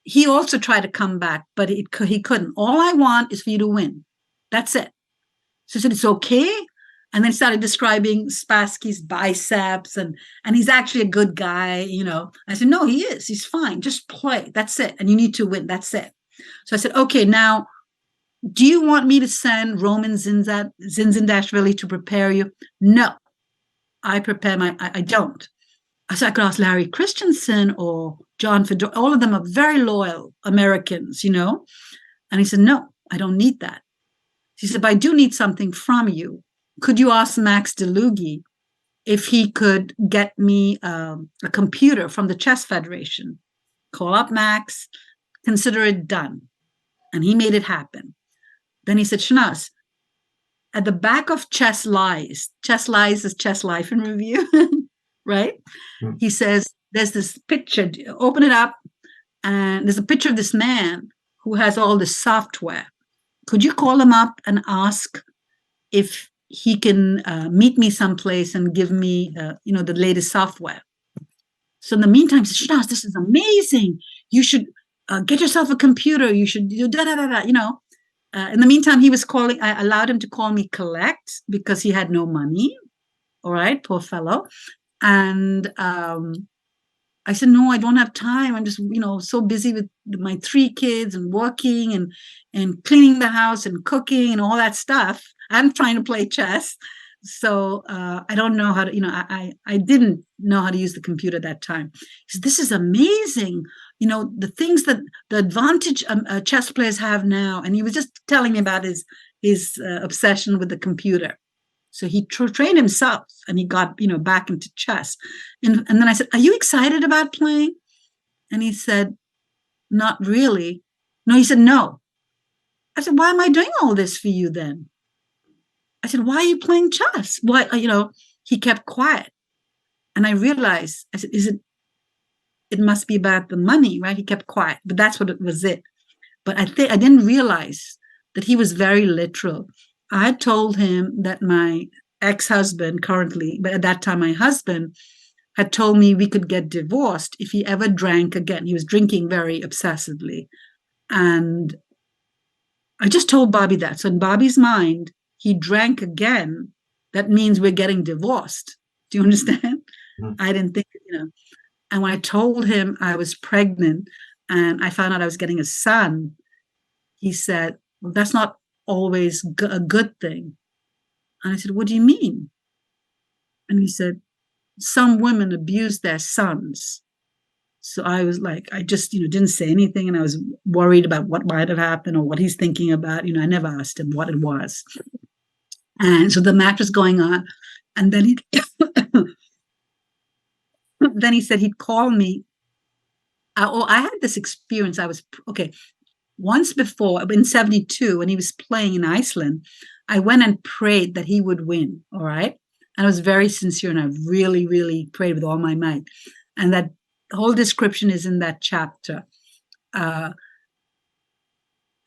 He also tried to come back, but he couldn't. All I want is for you to win. That's it. So I said, it's okay. And then he started describing Spassky's biceps, and he's actually a good guy. I said, no, he is. He's fine. Just play. That's it. And you need to win. That's it. So I said, okay, now, do you want me to send Roman Zinzindashvili to prepare you? No, I don't. So I could ask Larry Christensen or John Fedor. All of them are very loyal Americans, And he said, no, I don't need that. He said, but I do need something from you. Could you ask Max DeLugie if he could get me a computer from the Chess Federation? Call up Max, consider it done. And he made it happen. Then he said, Shernaz, at the back of Chess Lies is Chess Life in Review, right? Mm-hmm. He says, there's this picture, open it up, and there's a picture of this man who has all this software. Could you call him up and ask if he can meet me someplace and give me, the latest software? So in the meantime, he said, Shernaz, this is amazing. You should get yourself a computer. You should do da-da-da-da, in the meantime, he was calling, I allowed him to call me collect because he had no money. All right, poor fellow. And I said, no, I don't have time. I'm just, so busy with my 3 kids and working and cleaning the house and cooking and all that stuff. I'm trying to play chess. So I don't know how to, I didn't know how to use the computer at that time. He said, this is amazing. The things that the advantage chess players have now. And he was just telling me about his obsession with the computer. So he trained himself and he got, back into chess. And then I said, are you excited about playing? And he said, not really. No, he said, no. I said, why am I doing all this for you then? I said, why are you playing chess? Why, he kept quiet. And I realized, I said, it must be about the money, right? He kept quiet, but that's what it was it. But I didn't realize that he was very literal. I told him that my ex-husband currently, but at that time my husband, had told me we could get divorced if he ever drank again. He was drinking very obsessively. And I just told Bobby that. So in Bobby's mind, he drank again. That means we're getting divorced. Do you understand? Mm-hmm. I didn't think, And when I told him I was pregnant and I found out I was getting a son, he said, well, that's not always a good thing. And I said, what do you mean? And he said, some women abuse their sons. So I was like, I just, didn't say anything. And I was worried about what might have happened or what he's thinking about. I never asked him what it was. And so the match was going on. And then he said he'd call me. I had this experience. Once before, in 72, when he was playing in Iceland, I went and prayed that he would win, all right? And I was very sincere, and I really, really prayed with all my might. And that whole description is in that chapter. At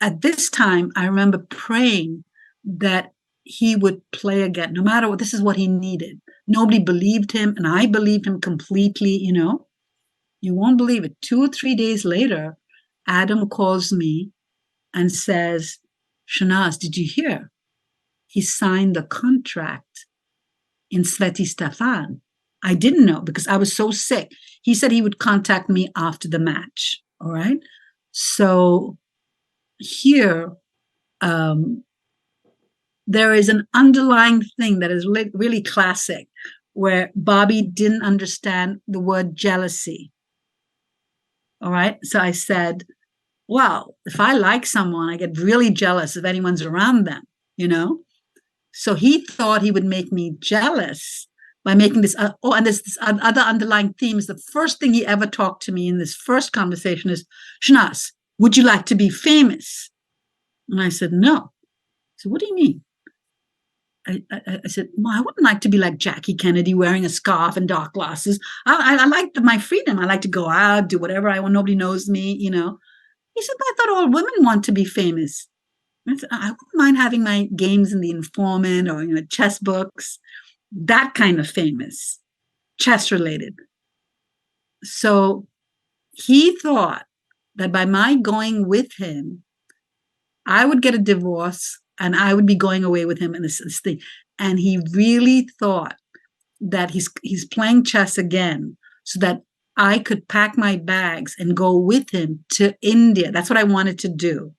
this time, I remember praying that he would play again, no matter what. This is what he needed. Nobody believed him, and I believed him completely, You won't believe it. 2 or 3 days later, Adam calls me and says, Shernaz, did you hear? He signed the contract in Sveti Stefan. I didn't know because I was so sick. He said he would contact me after the match. All right. So here, there is an underlying thing that is really classic, where Bobby didn't understand the word jealousy. All right. So I said, well, if I like someone, I get really jealous if anyone's around them, So he thought he would make me jealous by making this. And there's this other underlying theme. Is the first thing he ever talked to me in this first conversation is, Shernaz, would you like to be famous? And I said, no. So what do you mean? I said, well, I wouldn't like to be like Jackie Kennedy wearing a scarf and dark glasses. I like my freedom. I like to go out, do whatever I want. Nobody knows me, you know. He said, but I thought all women want to be famous. I wouldn't mind having my games in the Informant or, you know, chess books, that kind of famous, chess related. So he thought that by my going with him, I would get a divorce and I would be going away with him in this thing. And he really thought that he's playing chess again so that I could pack my bags and go with him to India. That's what I wanted to do.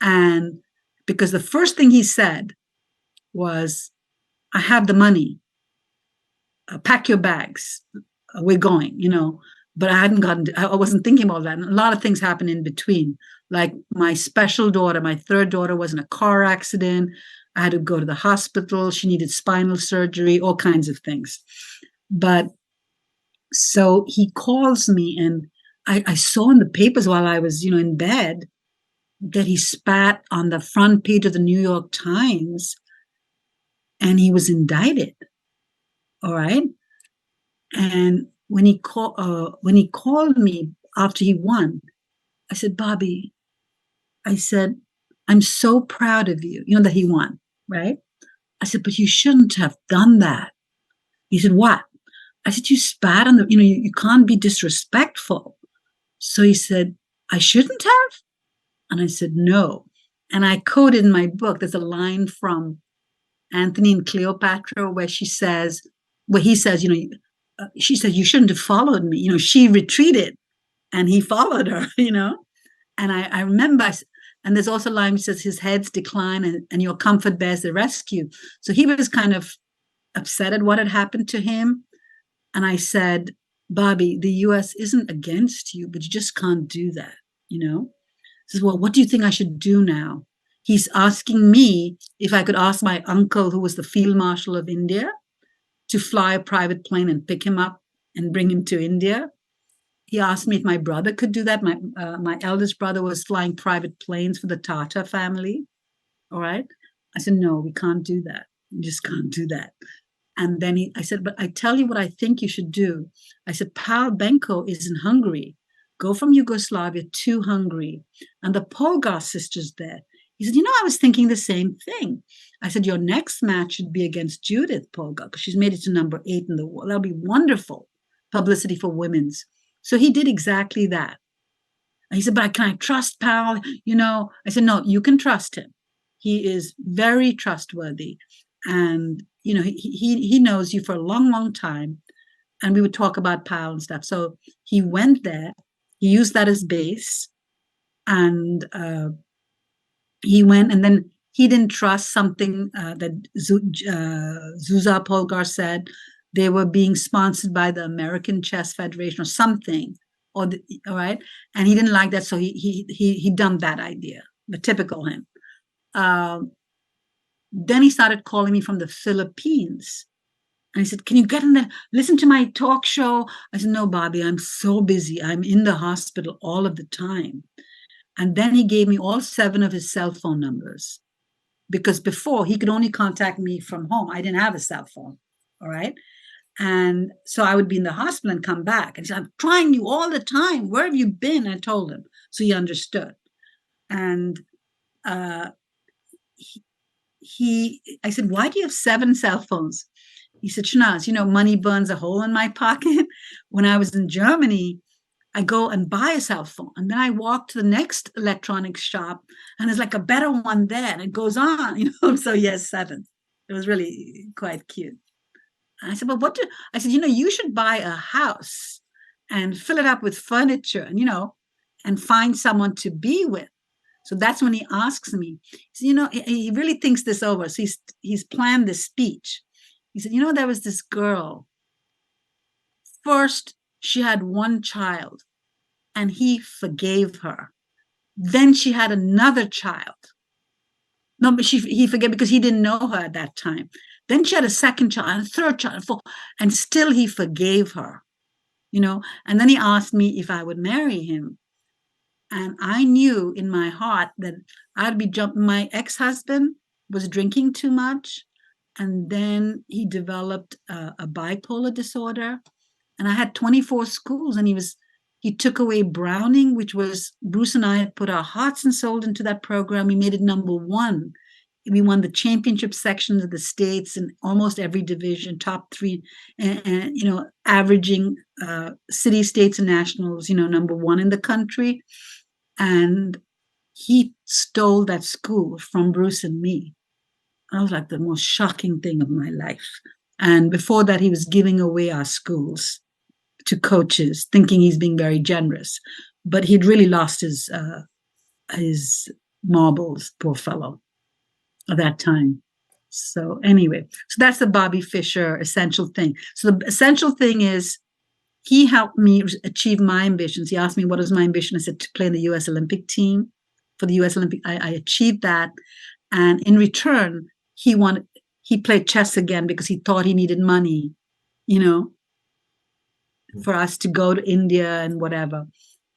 And because the first thing he said was, I have the money, pack your bags, we're going, you know. But I wasn't thinking about that. And a lot of things happened in between. Like my special daughter, my third daughter was in a car accident. I had to go to the hospital. She needed spinal surgery, all kinds of things. But so he calls me, and I saw in the papers while I was, you know, in bed, that he spat on the front page of the New York Times, and he was indicted. All right. And when he called me after he won, I said, Bobby, I said, I'm so proud of you, you know, that he won, right? I said, but you shouldn't have done that. He said, what? I said, you spat on the, you know, you can't be disrespectful. So he said, I shouldn't have? And I said, no. And I quoted in my book, there's a line from Antony and Cleopatra where he says, you know, she said, you shouldn't have followed me. You know, she retreated and he followed her, you know. And I remember, and there's also a line which says, his head's decline and your comfort bears the rescue. So he was kind of upset at what had happened to him. And I said, Bobby, the US isn't against you, but you just can't do that, you know? He says, well, what do you think I should do now? He's asking me if I could ask my uncle, who was the field marshal of India, to fly a private plane and pick him up and bring him to India. He asked me if my brother could do that. My eldest brother was flying private planes for the Tata family. All right. I said, no, we can't do that. We just can't do that. And then I said, but I tell you what I think you should do. I said, Pal Benko is in Hungary. Go from Yugoslavia to Hungary. And the Polgar sisters there. He said, you know, I was thinking the same thing. I said, your next match should be against Judith Polgar, because she's made it to number 8 in the world. That'll be wonderful publicity for women's. So he did exactly that. And he said, but can I trust Pal? You know, I said, no, you can trust him. He is very trustworthy. And, you know, he knows you for a long, long time. And we would talk about Pal and stuff. So he went there. He used that as base. And he went, and then he didn't trust something that Zuzá Polgar said. They were being sponsored by the American Chess Federation or something, all right. And he didn't like that, so he dumped that idea. But typical him. Then he started calling me from the Philippines, and he said, "Can you get in there? Listen to my talk show." I said, "No, Bobby, I'm so busy. I'm in the hospital all of the time." And then he gave me all 7 of his cell phone numbers, because before he could only contact me from home. I didn't have a cell phone. All right. And so I would be in the hospital and come back. And he said, "I'm trying you all the time. Where have you been?" I told him. So he understood. And I said, "Why do you have 7 cell phones?" He said, "Shernaz, you know, money burns a hole in my pocket. When I was in Germany, I go and buy a cell phone. And then I walk to the next electronics shop, and there's like a better one there. And it goes on, you know." So yes, 7. It was really quite cute. I said, "Well, I said, you know, you should buy a house and fill it up with furniture and, you know, and find someone to be with." So that's when he asks me, so, you know, he really thinks this over. So he's planned this speech. He said, "You know, there was this girl. First, she had 1 child and he forgave her. Then she had another child. No, but he forgave because he didn't know her at that time. Then she had a second child and a third child, and 4, and still he forgave her, you know." And then he asked me if I would marry him. And I knew in my heart that I'd be jumping. My ex-husband was drinking too much, And then he developed a bipolar disorder. And I had 24 schools, and he took away Browning, which was Bruce and I had put our hearts and soul into that program. We made it #1. We won the championship sections of the states in almost every division, top 3, and averaging city, states, and nationals, #1 in the country. And he stole that school from Bruce and me. I was like the most shocking thing of my life. And before that, he was giving away our schools to coaches, thinking he's being very generous. But he'd really lost his marbles, poor fellow, at that time. So anyway, so that's the Bobby Fischer essential thing. So the essential thing is he helped me achieve my ambitions. He asked me, what is my ambition? I said, to play in the U.S. Olympic team. For the U.S. Olympic, I achieved that. And in return, he played chess again because he thought he needed money, for us to go to India and whatever.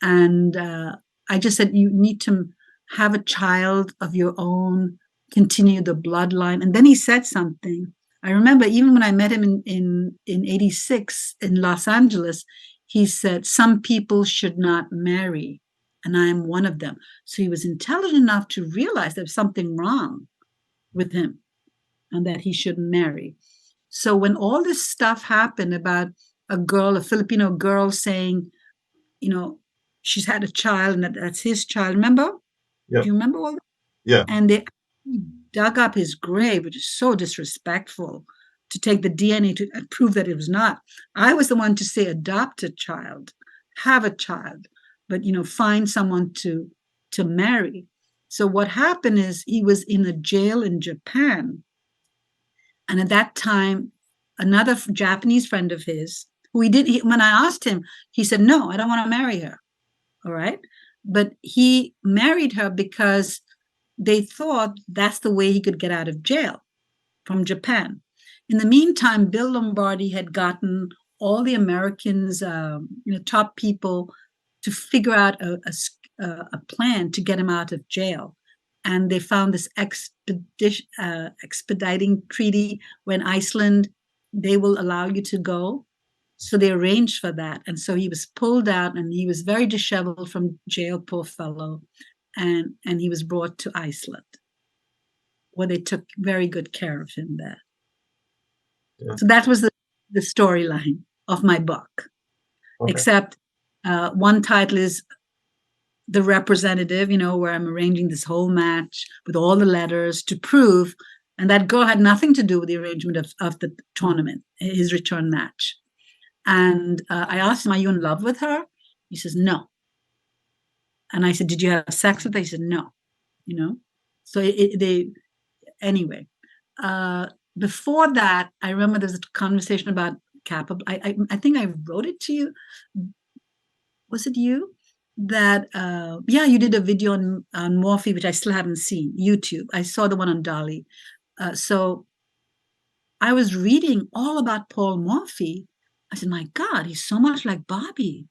And I just said, you need to have a child of your own, continue the bloodline. And then he said something. I remember even when I met him in 86 in Los Angeles, he said, some people should not marry, and I am one of them. So he was intelligent enough to realize there was something wrong with him and that he shouldn't marry. So when all this stuff happened about a Filipino girl saying, she's had a child and that's his child, remember? Yeah. Do you remember all that? Yeah. And they dug up his grave, which is so disrespectful, to take the DNA to prove that it was not. I was the one to say, adopt a child, have a child, but, find someone to marry. So what happened is he was in a jail in Japan. And at that time, another Japanese friend of his, when I asked him, he said, no, I don't want to marry her. All right. But he married her because they thought that's the way he could get out of jail from Japan. In the meantime, Bill Lombardy had gotten all the Americans, top people, to figure out a plan to get him out of jail. And they found this expediting treaty when Iceland, they will allow you to go. So they arranged for that. And so he was pulled out, and he was very disheveled from jail, poor fellow. And he was brought to Iceland, where they took very good care of him there. Yeah. So that was the storyline of my book. Okay. Except one title is The Representative, where I'm arranging this whole match with all the letters to prove, and that girl had nothing to do with the arrangement of the tournament, his return match. And I asked him, are you in love with her? He says, no. And I said, did you have sex with her? He said, no. So anyway, before that, I remember there's a conversation about Karpov. I think I wrote it to you. Was it you? That, you did a video on Morphe, which I still haven't seen, YouTube. I saw the one on Dolly. So I was reading all about Paul Morphe. I said, my God, he's so much like Bobby.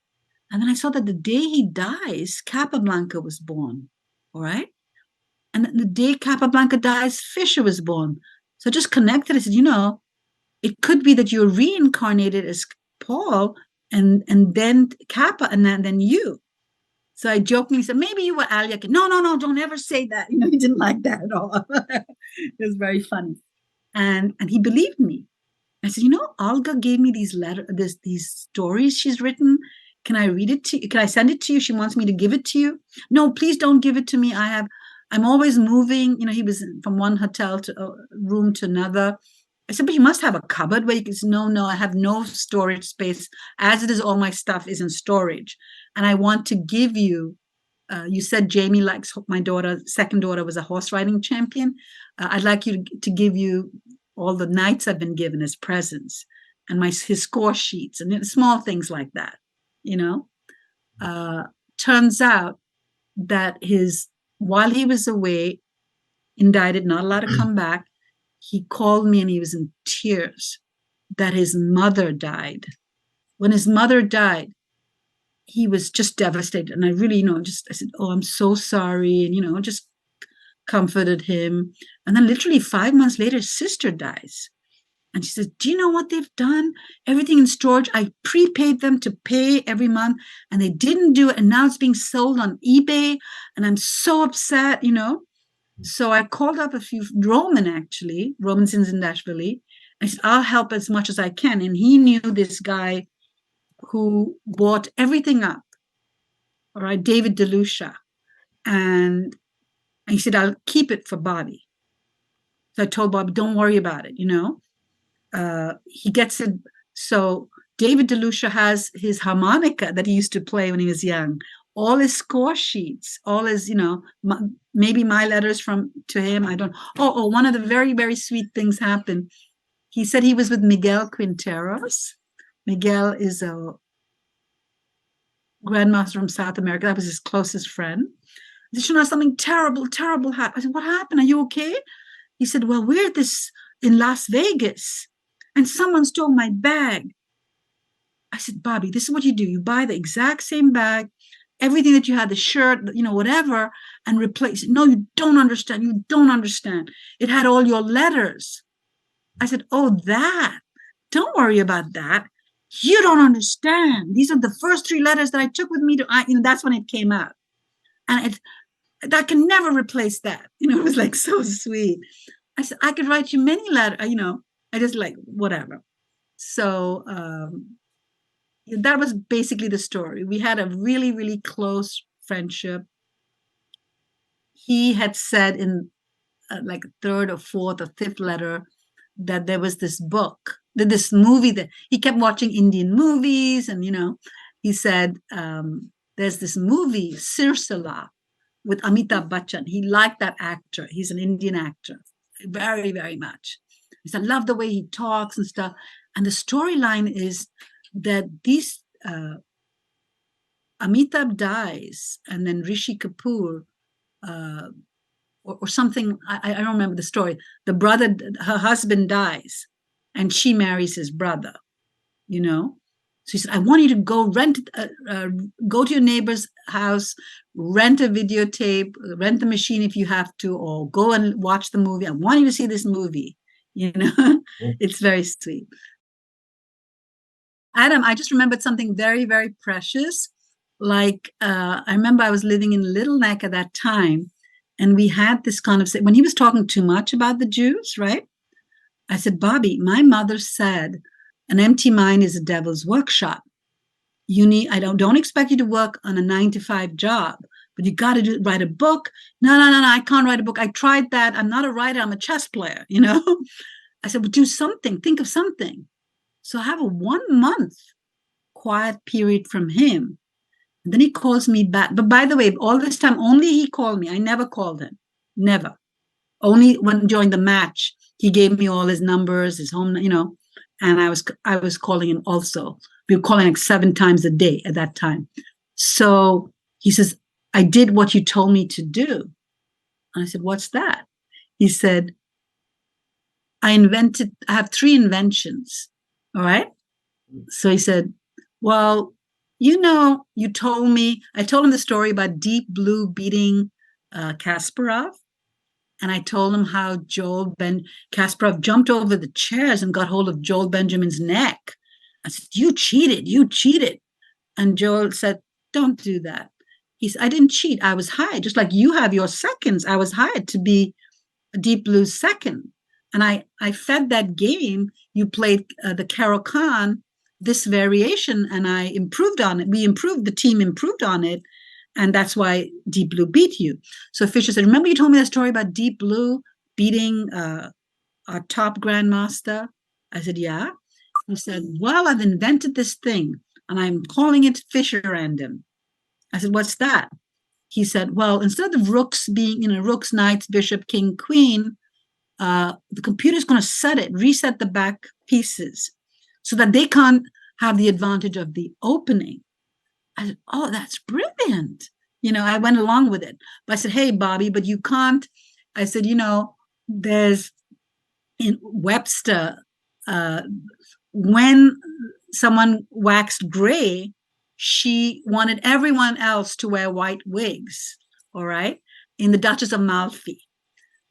And then I saw that the day he dies, Capablanca was born. All right. And the day Capablanca dies, Fischer was born. So I just connected. I said, it could be that you're reincarnated as Paul and then Kappa and then you. So I jokingly said, maybe you were Alia. No, don't ever say that. He didn't like that at all. It was very funny. And he believed me. I said, Olga gave me these stories she's written. Can I read it to you? Can I send it to you? She wants me to give it to you. No, please don't give it to me. I'm always moving. He was from one hotel room to another. I said, but you must have a cupboard where you can say, no, I have no storage space. As it is, all my stuff is in storage. And I want to give you, you said Jamie likes my daughter, second daughter was a horse riding champion. I'd like you to give you all the knights I've been given as presents and his score sheets and small things like that, turns out that while he was away, indicted, not allowed to come back, he called me and he was in tears that his mother died. When his mother died, he was just devastated. And I really, I said, oh, I'm so sorry. And, just comforted him. And then literally 5 months later, his sister dies. And she says, do you know what they've done? Everything in storage, I prepaid them to pay every month, and they didn't do it. And now it's being sold on eBay. And I'm so upset, So I called up a few, Roman Zinzindashvili. I said, I'll help as much as I can. And he knew this guy who bought everything up, all right, David DeLucia. And he said, I'll keep it for Bobby. So I told Bobby, don't worry about it, he gets it. So David DeLucia has his harmonica that he used to play when he was young, all his score sheets, all his, maybe my letters to him. I don't. Oh, one of the very, very sweet things happened. He said he was with Miguel Quinteros. Miguel is a grandmaster from South America. That was his closest friend. He said, Shernaz, something terrible, terrible happened. I said, what happened? Are you okay? He said, well, we're in Las Vegas, and someone stole my bag. I said, Bobby, this is what you do. You buy the exact same bag, everything that you had, the shirt, whatever, and replace it. No, you don't understand. You don't understand. It had all your letters. I said, oh, that. Don't worry about that. You don't understand. These are the first 3 letters that I took with me that's when it came out. And I can never replace that. It was like so sweet. I said, I could write you many letters, I just like, whatever. So that was basically the story. We had a really, really close friendship. He had said in like 3rd or 4th or 5th letter that there was this book, this movie that he kept watching Indian movies. And, he said, there's this movie, Sirsala, with Amitabh Bachchan. He liked that actor. He's an Indian actor, very, very much. He said, I love the way he talks and stuff. And the storyline is that Amitabh dies, and then Rishi Kapoor, or something, I don't remember the story. The brother, her husband dies, and she marries his brother, So he said, I want you to go go to your neighbor's house, rent a videotape, rent the machine if you have to, or go and watch the movie. I want you to see this movie, It's very sweet. Adam, I just remembered something very, very precious. Like, I remember I was living in Little Neck at that time, and we had this conversation when he was talking too much about the Jews, right? I said, Bobby, my mother said, an empty mind is a devil's workshop. I don't expect you to work on a 9-to-5 job, but you got to write a book. No, I can't write a book. I tried that. I'm not a writer. I'm a chess player, I said, well, do something. Think of something. So I have a 1-month quiet period from him. And then he calls me back. But by the way, all this time, only he called me. I never called him. Never. Only during the match, he gave me all his numbers, his home, and I was calling him also. We were calling like 7 times a day at that time. So he says, I did what you told me to do. And I said, what's that? He said, I have 3 inventions. All right. So he said, well, you told me, I told him the story about Deep Blue beating Kasparov. And I told him how Kasparov jumped over the chairs and got hold of Joel Benjamin's neck. I said, you cheated. And Joel said, don't do that. He said, I didn't cheat. I was hired, just like you have your seconds. I was hired to be Deep Blue's second. And I fed that game. You played the Carol Khan, this variation, and I improved on it. The team improved on it. And that's why Deep Blue beat you. So Fischer said, remember you told me that story about Deep Blue beating our top grandmaster? I said, yeah. He said, well, I've invented this thing, and I'm calling it Fischer Random. I said, what's that? He said, well, instead of rooks being, rooks, knights, bishop, king, queen, the computer's going to reset the back pieces so that they can't have the advantage of the opening. I said, oh, that's brilliant. I went along with it. But I said, hey, Bobby, but you can't. I said, there's in Webster, when someone waxed gray, she wanted everyone else to wear white wigs, all right, in the Duchess of Malfi.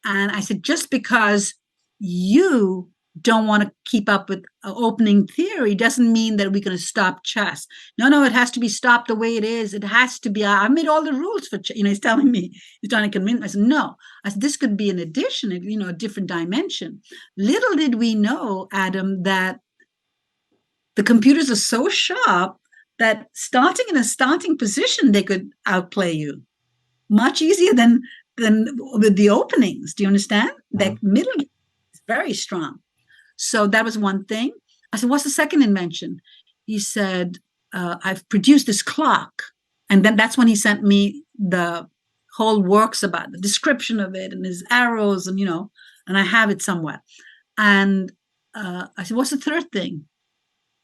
And I said, just because you don't want to keep up with opening theory doesn't mean that we're going to stop chess. No, it has to be stopped the way it is. It has to be. I made all the rules for chess. He's telling me, he's trying to convince me. I said, no. I said, this could be an addition, a different dimension. Little did we know, Adam, that the computers are so sharp that starting in a starting position, they could outplay you much easier than with the openings. Do you understand? Mm-hmm. That middle is very strong. So that was one thing. I said, what's the second invention? He said, I've produced this clock. And then that's when he sent me the whole works about the description of it and his arrows and, and I have it somewhere. And I said, what's the third thing?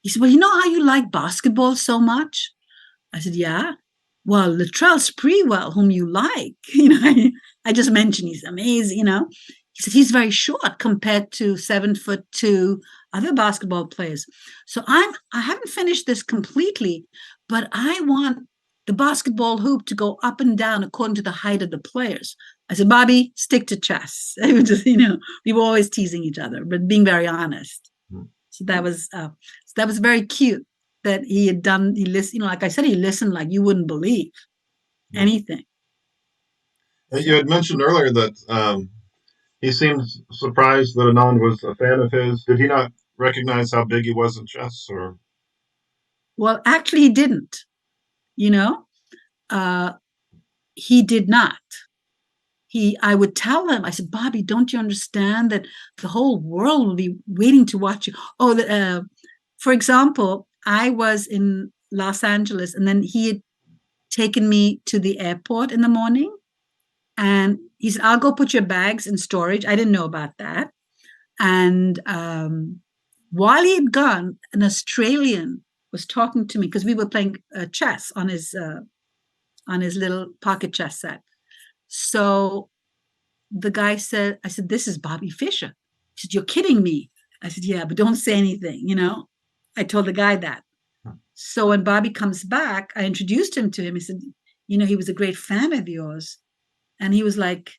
He said, well, you know how you like basketball so much? I said, yeah. Well, Latrell Sprewell, whom you like, I just mentioned he's amazing, He said he's very short compared to 7'2" other basketball players. So I haven't finished this completely, but I want the basketball hoop to go up and down according to the height of the players. I said, Bobby, stick to chess. It was just, we were always teasing each other, but being very honest. Mm-hmm. So that was very cute that he had done. He listened, like I said, he listened like you wouldn't believe anything. You had mentioned earlier that he seemed surprised that Anand was a fan of his. Did he not recognize how big he was in chess? Or? Well, actually, he didn't. He did not. I would tell him, I said, Bobby, don't you understand that the whole world will be waiting to watch you? Oh, for example, I was in Los Angeles, and then he had taken me to the airport in the morning. And he said, I'll go put your bags in storage. I didn't know about that. And while he had gone, an Australian was talking to me because we were playing chess on his little pocket chess set. So the guy said, I said, this is Bobby Fischer. He said, you're kidding me. I said, yeah, but don't say anything, I told the guy that. So when Bobby comes back, I introduced him to him. He said, he was a great fan of yours. And he was like,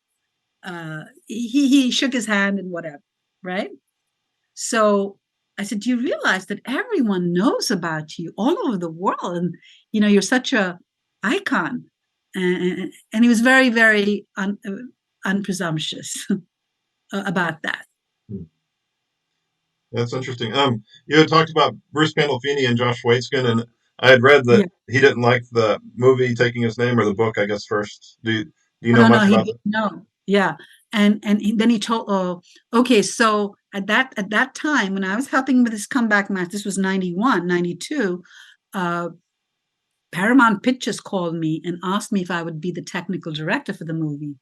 he shook his hand and whatever, right? So I said, do you realize that everyone knows about you all over the world? And, you're such a icon. And he was very, very unpresumptuous about that. That's interesting. You had talked about Bruce Pandolfini and Josh Waitzkin, and I had read that he didn't like the movie taking his name, or the book, I guess, first. Do you know much about that? No, yeah. And then he told, okay, so at that time, when I was helping with his comeback match, this was 91, 92, Paramount Pictures called me and asked me if I would be the technical director for the movie.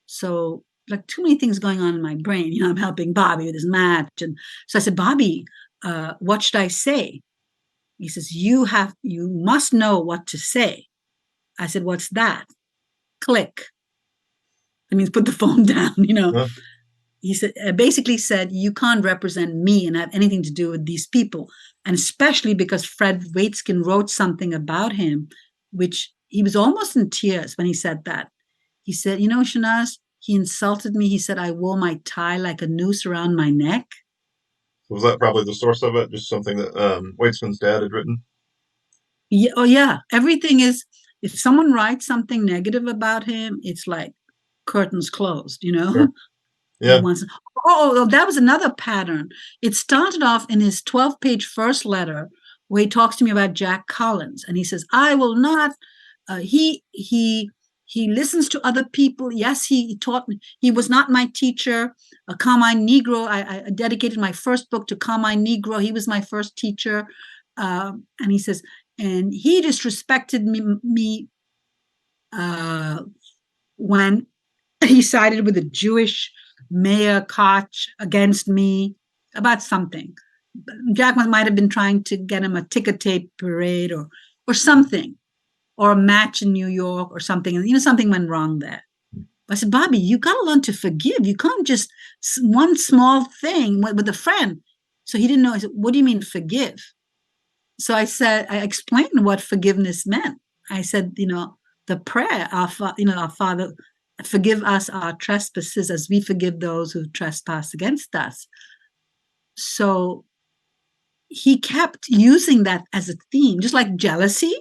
So like too many things going on in my brain. I'm helping Bobby with his match. And so I said, Bobby, what should I say? He says, you must know what to say. I said, what's that? Click. That means put the phone down, Huh? He said, basically said, you can't represent me and have anything to do with these people. And especially because Fred Waitzkin wrote something about him, which he was almost in tears when he said that. He said, Shernaz, he insulted me. He said, I wore my tie like a noose around my neck. Was that probably the source of it? Just something that Waitzkin's dad had written? Yeah. Oh, yeah. Everything is, if someone writes something negative about him, it's like curtains closed, Sure. Yeah. That was another pattern. It started off in his 12-page first letter where he talks to me about Jack Collins. And he says, I will not, he listens to other people. Yes, he taught me. He was not my teacher. Carmine Negro, I dedicated my first book to Carmine Negro. He was my first teacher. And he says, and he disrespected me when he sided with a Jewish Mayor Koch against me about something. Jack might have been trying to get him a ticker tape parade or something, or a match in New York or something. And something went wrong there. I said, Bobby, you got to learn to forgive. You can't just one small thing with a friend. So he didn't know. I said, what do you mean forgive? So I explained what forgiveness meant. I said, the prayer, our Father, forgive us our trespasses as we forgive those who trespass against us. So he kept using that as a theme, just like jealousy.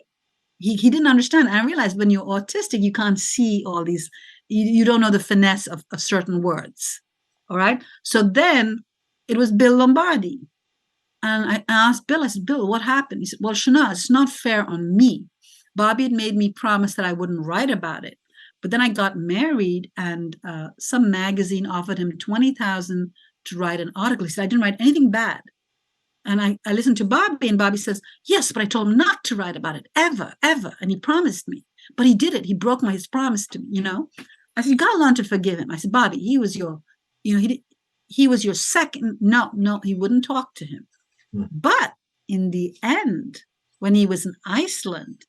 He didn't understand. I realized when you're autistic, you can't see all these, you don't know the finesse of certain words. All right. So then it was Bill Lombardy. And I asked Bill, I said, Bill, what happened? He said, well, Shernaz, it's not fair on me. Bobby had made me promise that I wouldn't write about it. But then I got married, and some magazine offered him $20,000 to write an article. He said, I didn't write anything bad. And I listened to Bobby, and Bobby says, yes, but I told him not to write about it, ever, ever. And he promised me. But he did it. He broke his promise to me, you know. I said, you got to learn to forgive him. I said, Bobby, he was your, he was your second. No, he wouldn't talk to him. But in the end, when he was in Iceland,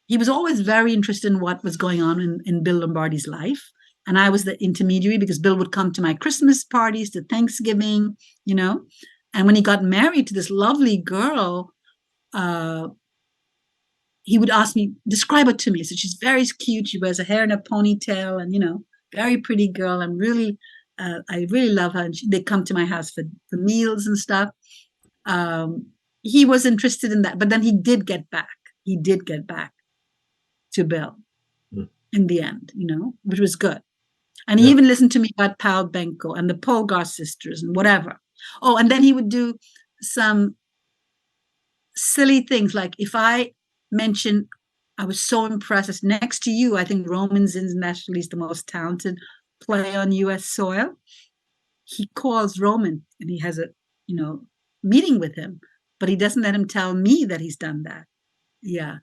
he was always very interested in what was going on in Bill Lombardy's life. And I was the intermediary because Bill would come to my Christmas parties, to Thanksgiving, you know. And when he got married to this lovely girl, he would ask me, describe her to me. So she's very cute. She wears her hair in a ponytail and, very pretty girl. I really love her. And they come to my house for meals and stuff. He was interested in that, but then he did get back. He did get back to Bill in the end, which was good. And he even listened to me about Paul Benko and the Polgar sisters and whatever. Oh, and then he would do some silly things. Like if I mentioned, I was so impressed, next to you, I think Romans International is the most talented player on U.S. soil. He calls Roman and he has a, meeting with him, but he doesn't let him tell me that he's done that. Yeah.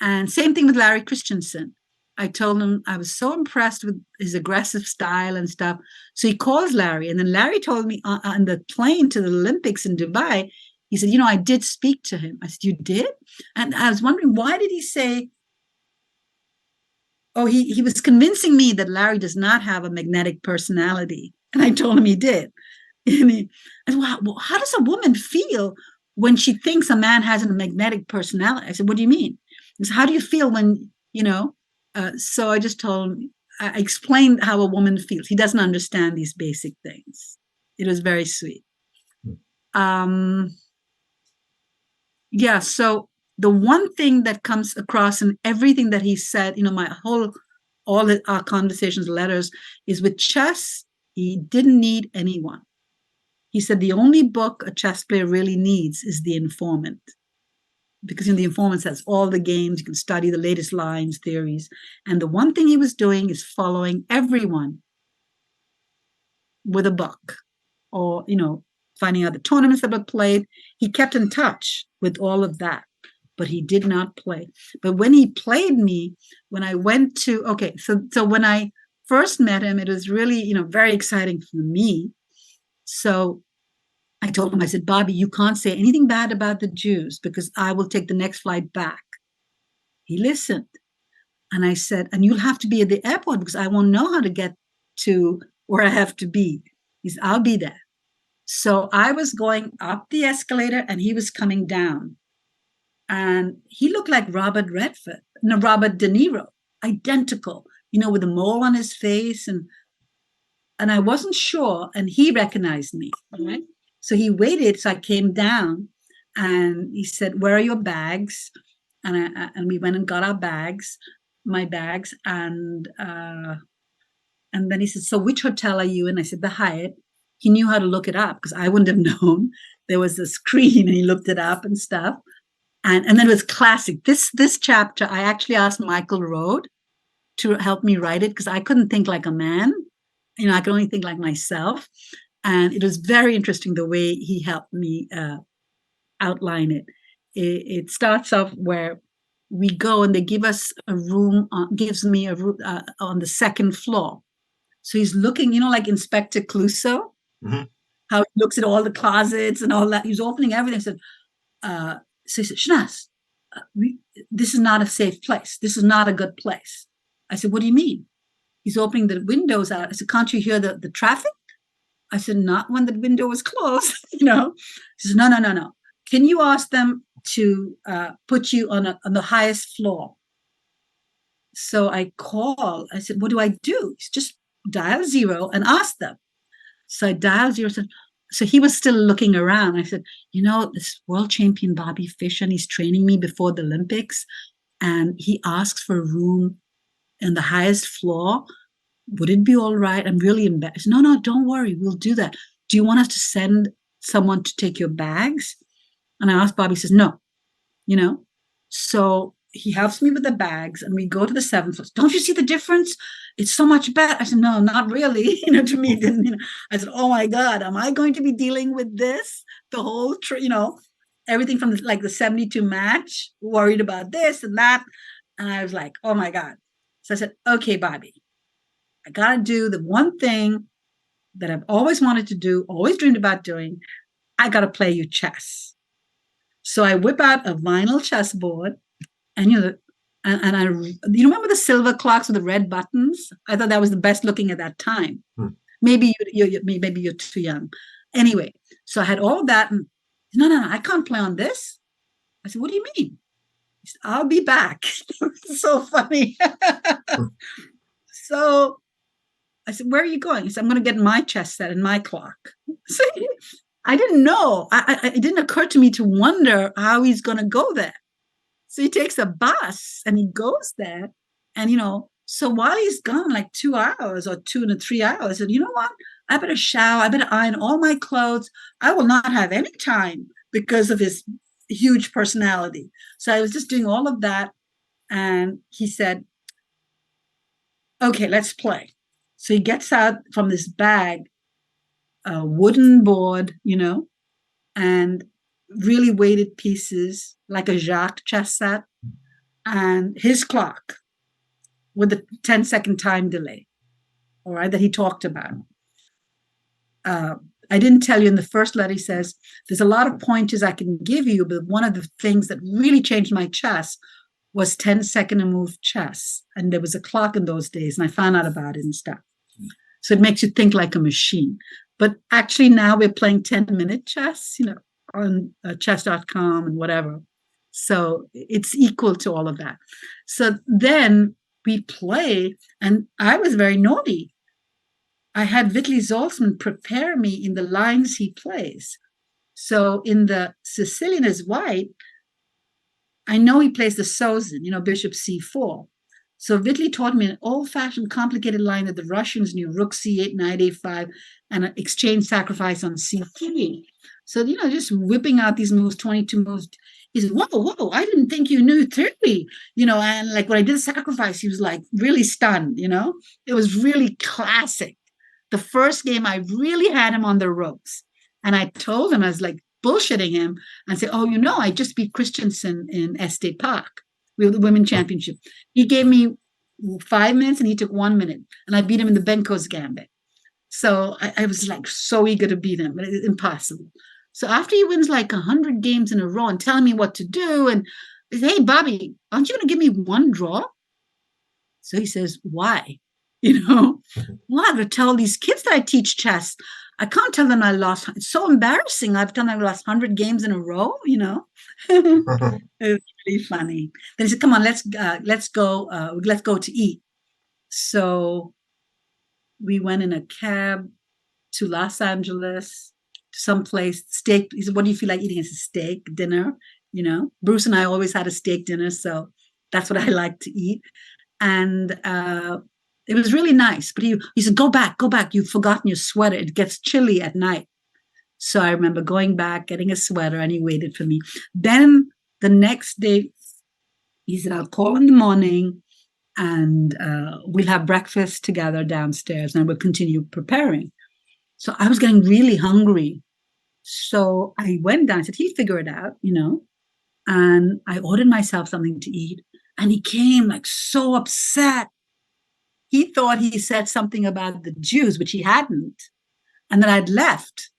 And same thing with Larry Christensen. I told him I was so impressed with his aggressive style and stuff. So he calls Larry. And then Larry told me on the plane to the Olympics in Dubai, he said, I did speak to him. I said, you did? And I was wondering, why did he say, he was convincing me that Larry does not have a magnetic personality. And I told him he did. And I said, well, how does a woman feel when she thinks a man has a magnetic personality? I said, what do you mean? He said, how do you feel when, so I just told him, I explained how a woman feels. He doesn't understand these basic things. It was very sweet. So the one thing that comes across in everything that he said, all our conversations, letters, is with chess, he didn't need anyone. He said the only book a chess player really needs is The Informant. Because The Informant has all the games, you can study the latest lines, theories. And the one thing he was doing is following everyone with a book or, finding out the tournaments that were played. He kept in touch with all of that, but he did not play. But when he played me, when I went to, so when I first met him, it was really, very exciting for me. So I told him, I said, Bobby, you can't say anything bad about the Jews because I will take the next flight back. He listened. And I said, and you'll have to be at the airport because I won't know how to get to where I have to be. He said, I'll be there. So I was going up the escalator and he was coming down. And he looked like Robert De Niro, identical, with a mole on his face. And I wasn't sure. And he recognized me. Right? So he waited. So I came down and he said, where are your bags? And we went and got my bags. And then he said, so which hotel are you in? I said, the Hyatt. He knew how to look it up because I wouldn't have known. There was a screen and he looked it up and stuff. And then it was classic. This chapter, I actually asked Michael Road to help me write it because I couldn't think like a man. I could only think like myself. And it was very interesting the way he helped me outline it. It starts off where we go and they give us a room, gives me a room on the second floor. So he's looking, like Inspector Clouseau, how he looks at all the closets and all that. He's opening everything. So he said, Shernaz, this is not a safe place. This is not a good place. I said, what do you mean? He's opening the windows out. I said, can't you hear the traffic? I said, not when the window was closed, He says, no. Can you ask them to put you on the highest floor? So I call. I said, what do I do? He said, just dial 0 and ask them. So I dialed 0. So he was still looking around. I said, this world champion Bobby Fischer, and he's training me before the Olympics. And he asks for a room in the highest floor. Would it be all right? I'm really embarrassed. No, don't worry. We'll do that. Do you want us to send someone to take your bags? And I asked Bobby, he says, no, So he helps me with the bags and we go to the 7th floor. Don't you see the difference? It's so much better. I said, no, not really. To me, I said, oh my God, am I going to be dealing with this? The whole, everything from the 72 match, worried about this and that. And I was like, oh my God. So I said, okay, Bobby, I got to do the one thing that I've always wanted to do, always dreamed about doing. I got to play you chess. So I whip out a vinyl chessboard, and I remember the silver clocks with the red buttons. I thought that was the best looking at that time. Maybe you're too young. Anyway, so I had all of that, and no, I can't play on this. I said, what do you mean? He said, I'll be back. So funny. So I said, where are you going? He said, I'm going to get my chess set and my clock. So I didn't know. It didn't occur to me to wonder how he's going to go there. So he takes a bus and he goes there. And, so while he's gone like 2 hours or 2 to 3 hours, I said, you know what? I better shower. I better iron all my clothes. I will not have any time because of his huge personality. So I was just doing all of that. And he said, okay, let's play. So he gets out from this bag a wooden board, and really weighted pieces like a Jacques chess set, and his clock with the 10-second time delay, all right, that he talked about. I didn't tell you in the first letter, he says, there's a lot of pointers I can give you, but one of the things that really changed my chess was 10-second move chess. And there was a clock in those days, and I found out about it and stuff. So it makes you think like a machine. But actually now we're playing 10-minute chess, on chess.com and whatever. So it's equal to all of that. So then we play, and I was very naughty. I had Vitaly Zaltzman prepare me in the lines he plays. So in the Sicilian is white, I know he plays the Sozin, bishop c4. So Vitaly taught me an old-fashioned, complicated line that the Russians knew: rook c8, knight a5, and an exchange sacrifice on c3. So, just whipping out these moves, 22 moves. He said, whoa, I didn't think you knew theory, and like when I did the sacrifice, he was like really stunned, It was really classic. The first game, I really had him on the ropes. And I told him, I was like bullshitting him and say, I just beat Christensen in Este Park. We were the women's championship. He gave me 5 minutes and he took 1 minute. And I beat him in the Benko's Gambit. So I was like so eager to beat him, but it's impossible. So after he wins like 100 games in a row and telling me what to do, and I say, hey, Bobby, aren't you going to give me one draw? So he says, why? Well, I'm going to tell these kids that I teach chess. I can't tell them I lost. It's so embarrassing. I've done, I lost 100 games in a row, It's really funny. Then he said, come on, let's go to eat. So we went in a cab to Los Angeles, to someplace, steak. He said, what do you feel like eating? It's a steak dinner, Bruce and I always had a steak dinner. So that's what I like to eat. And it was really nice. But he said, go back. You've forgotten your sweater. It gets chilly at night. So I remember going back, getting a sweater, and he waited for me. Then the next day, he said, I'll call in the morning and we'll have breakfast together downstairs and we'll continue preparing. So I was getting really hungry. So I went down. I said, he'd figure it out, and I ordered myself something to eat. And he came like so upset. He thought he said something about the Jews, which he hadn't, and that I'd left.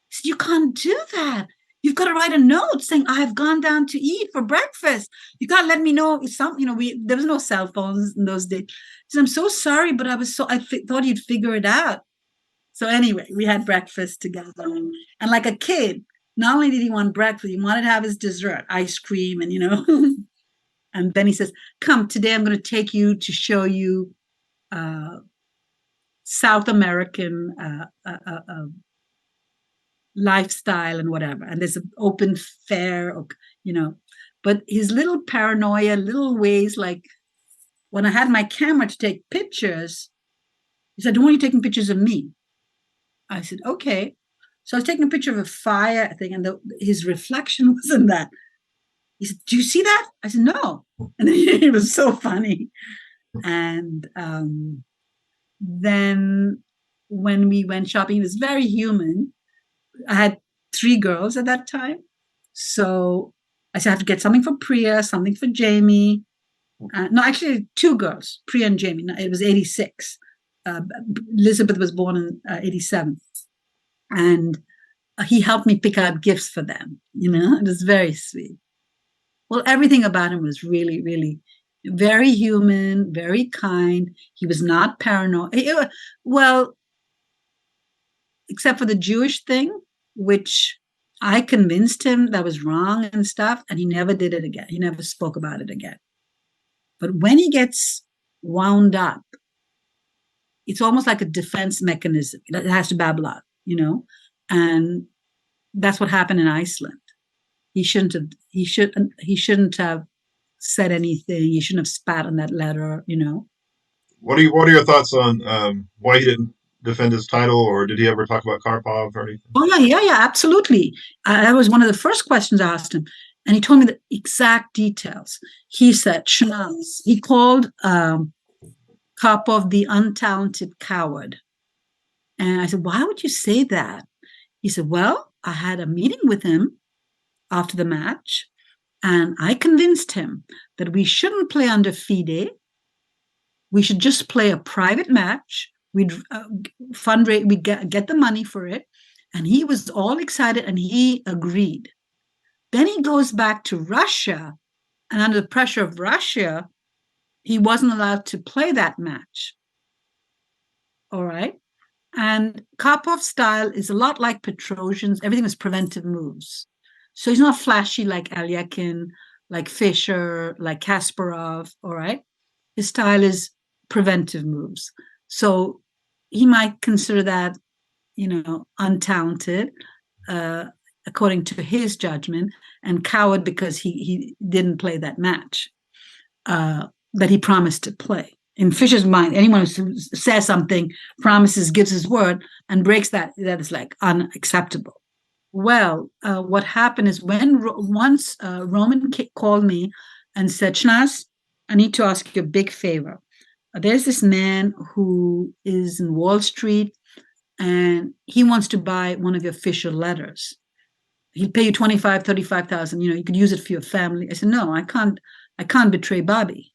He said, you can't do that. You've got to write a note saying, I've gone down to eat for breakfast. You got to let me know. There was no cell phones in those days. He said, I'm so sorry, but I thought you'd figure it out. So anyway, we had breakfast together. And like a kid, not only did he want breakfast, he wanted to have his dessert, ice cream, and, And then he says, come, today I'm going to take you to show you South American lifestyle and whatever. And there's an open fair, but his little paranoia, little ways, like when I had my camera to take pictures, he said, don't want you taking pictures of me. I said, okay. So I was taking a picture of a fire thing, and his reflection was in that. He said, do you see that? I said, no. And it was so funny. And then when we went shopping, he was very human. I had 3 girls at that time. So I said, I have to get something for Priya, something for Jamie. No, actually 2 girls, Priya and Jamie. No, it was 86. Elizabeth was born in 87. And he helped me pick out gifts for them. It was very sweet. Well, everything about him was really, really very human, very kind. He was not paranoid. Well, except for the Jewish thing, which I convinced him that was wrong and stuff, and he never did it again. He never spoke about it again. But when he gets wound up, it's almost like a defense mechanism. It has to babble out, and that's what happened in Iceland. He shouldn't have said anything. He shouldn't have spat on that letter, What are your thoughts on why he didn't defend his title, or did he ever talk about Karpov or anything? Oh yeah, absolutely. That was one of the first questions I asked him, and he told me the exact details. He said, Shernaz, he called Karpov the untalented coward, and I said, why would you say that? He said, well, I had a meeting with him after the match, and I convinced him that we shouldn't play under FIDE. We should just play a private match. We'd fundraise, we'd get the money for it. And he was all excited, and he agreed. Then he goes back to Russia, and under the pressure of Russia, he wasn't allowed to play that match. All right. And Karpov's style is a lot like Petrosian's. Everything was preventive moves. So he's not flashy like Alyakin, like Fischer, like Kasparov, all right? His style is preventive moves. So he might consider that, untalented, according to his judgment, and coward because he didn't play that match that he promised to play. In Fischer's mind, anyone who says something, promises, gives his word, and breaks that is like unacceptable. Well, what happened is once Roman called me and said, Shernaz, I need to ask you a big favor. There's this man who is in Wall Street, and he wants to buy one of your Fischer letters. He'll pay you 25, 35,000. You could use it for your family. I said, no, I can't betray Bobby.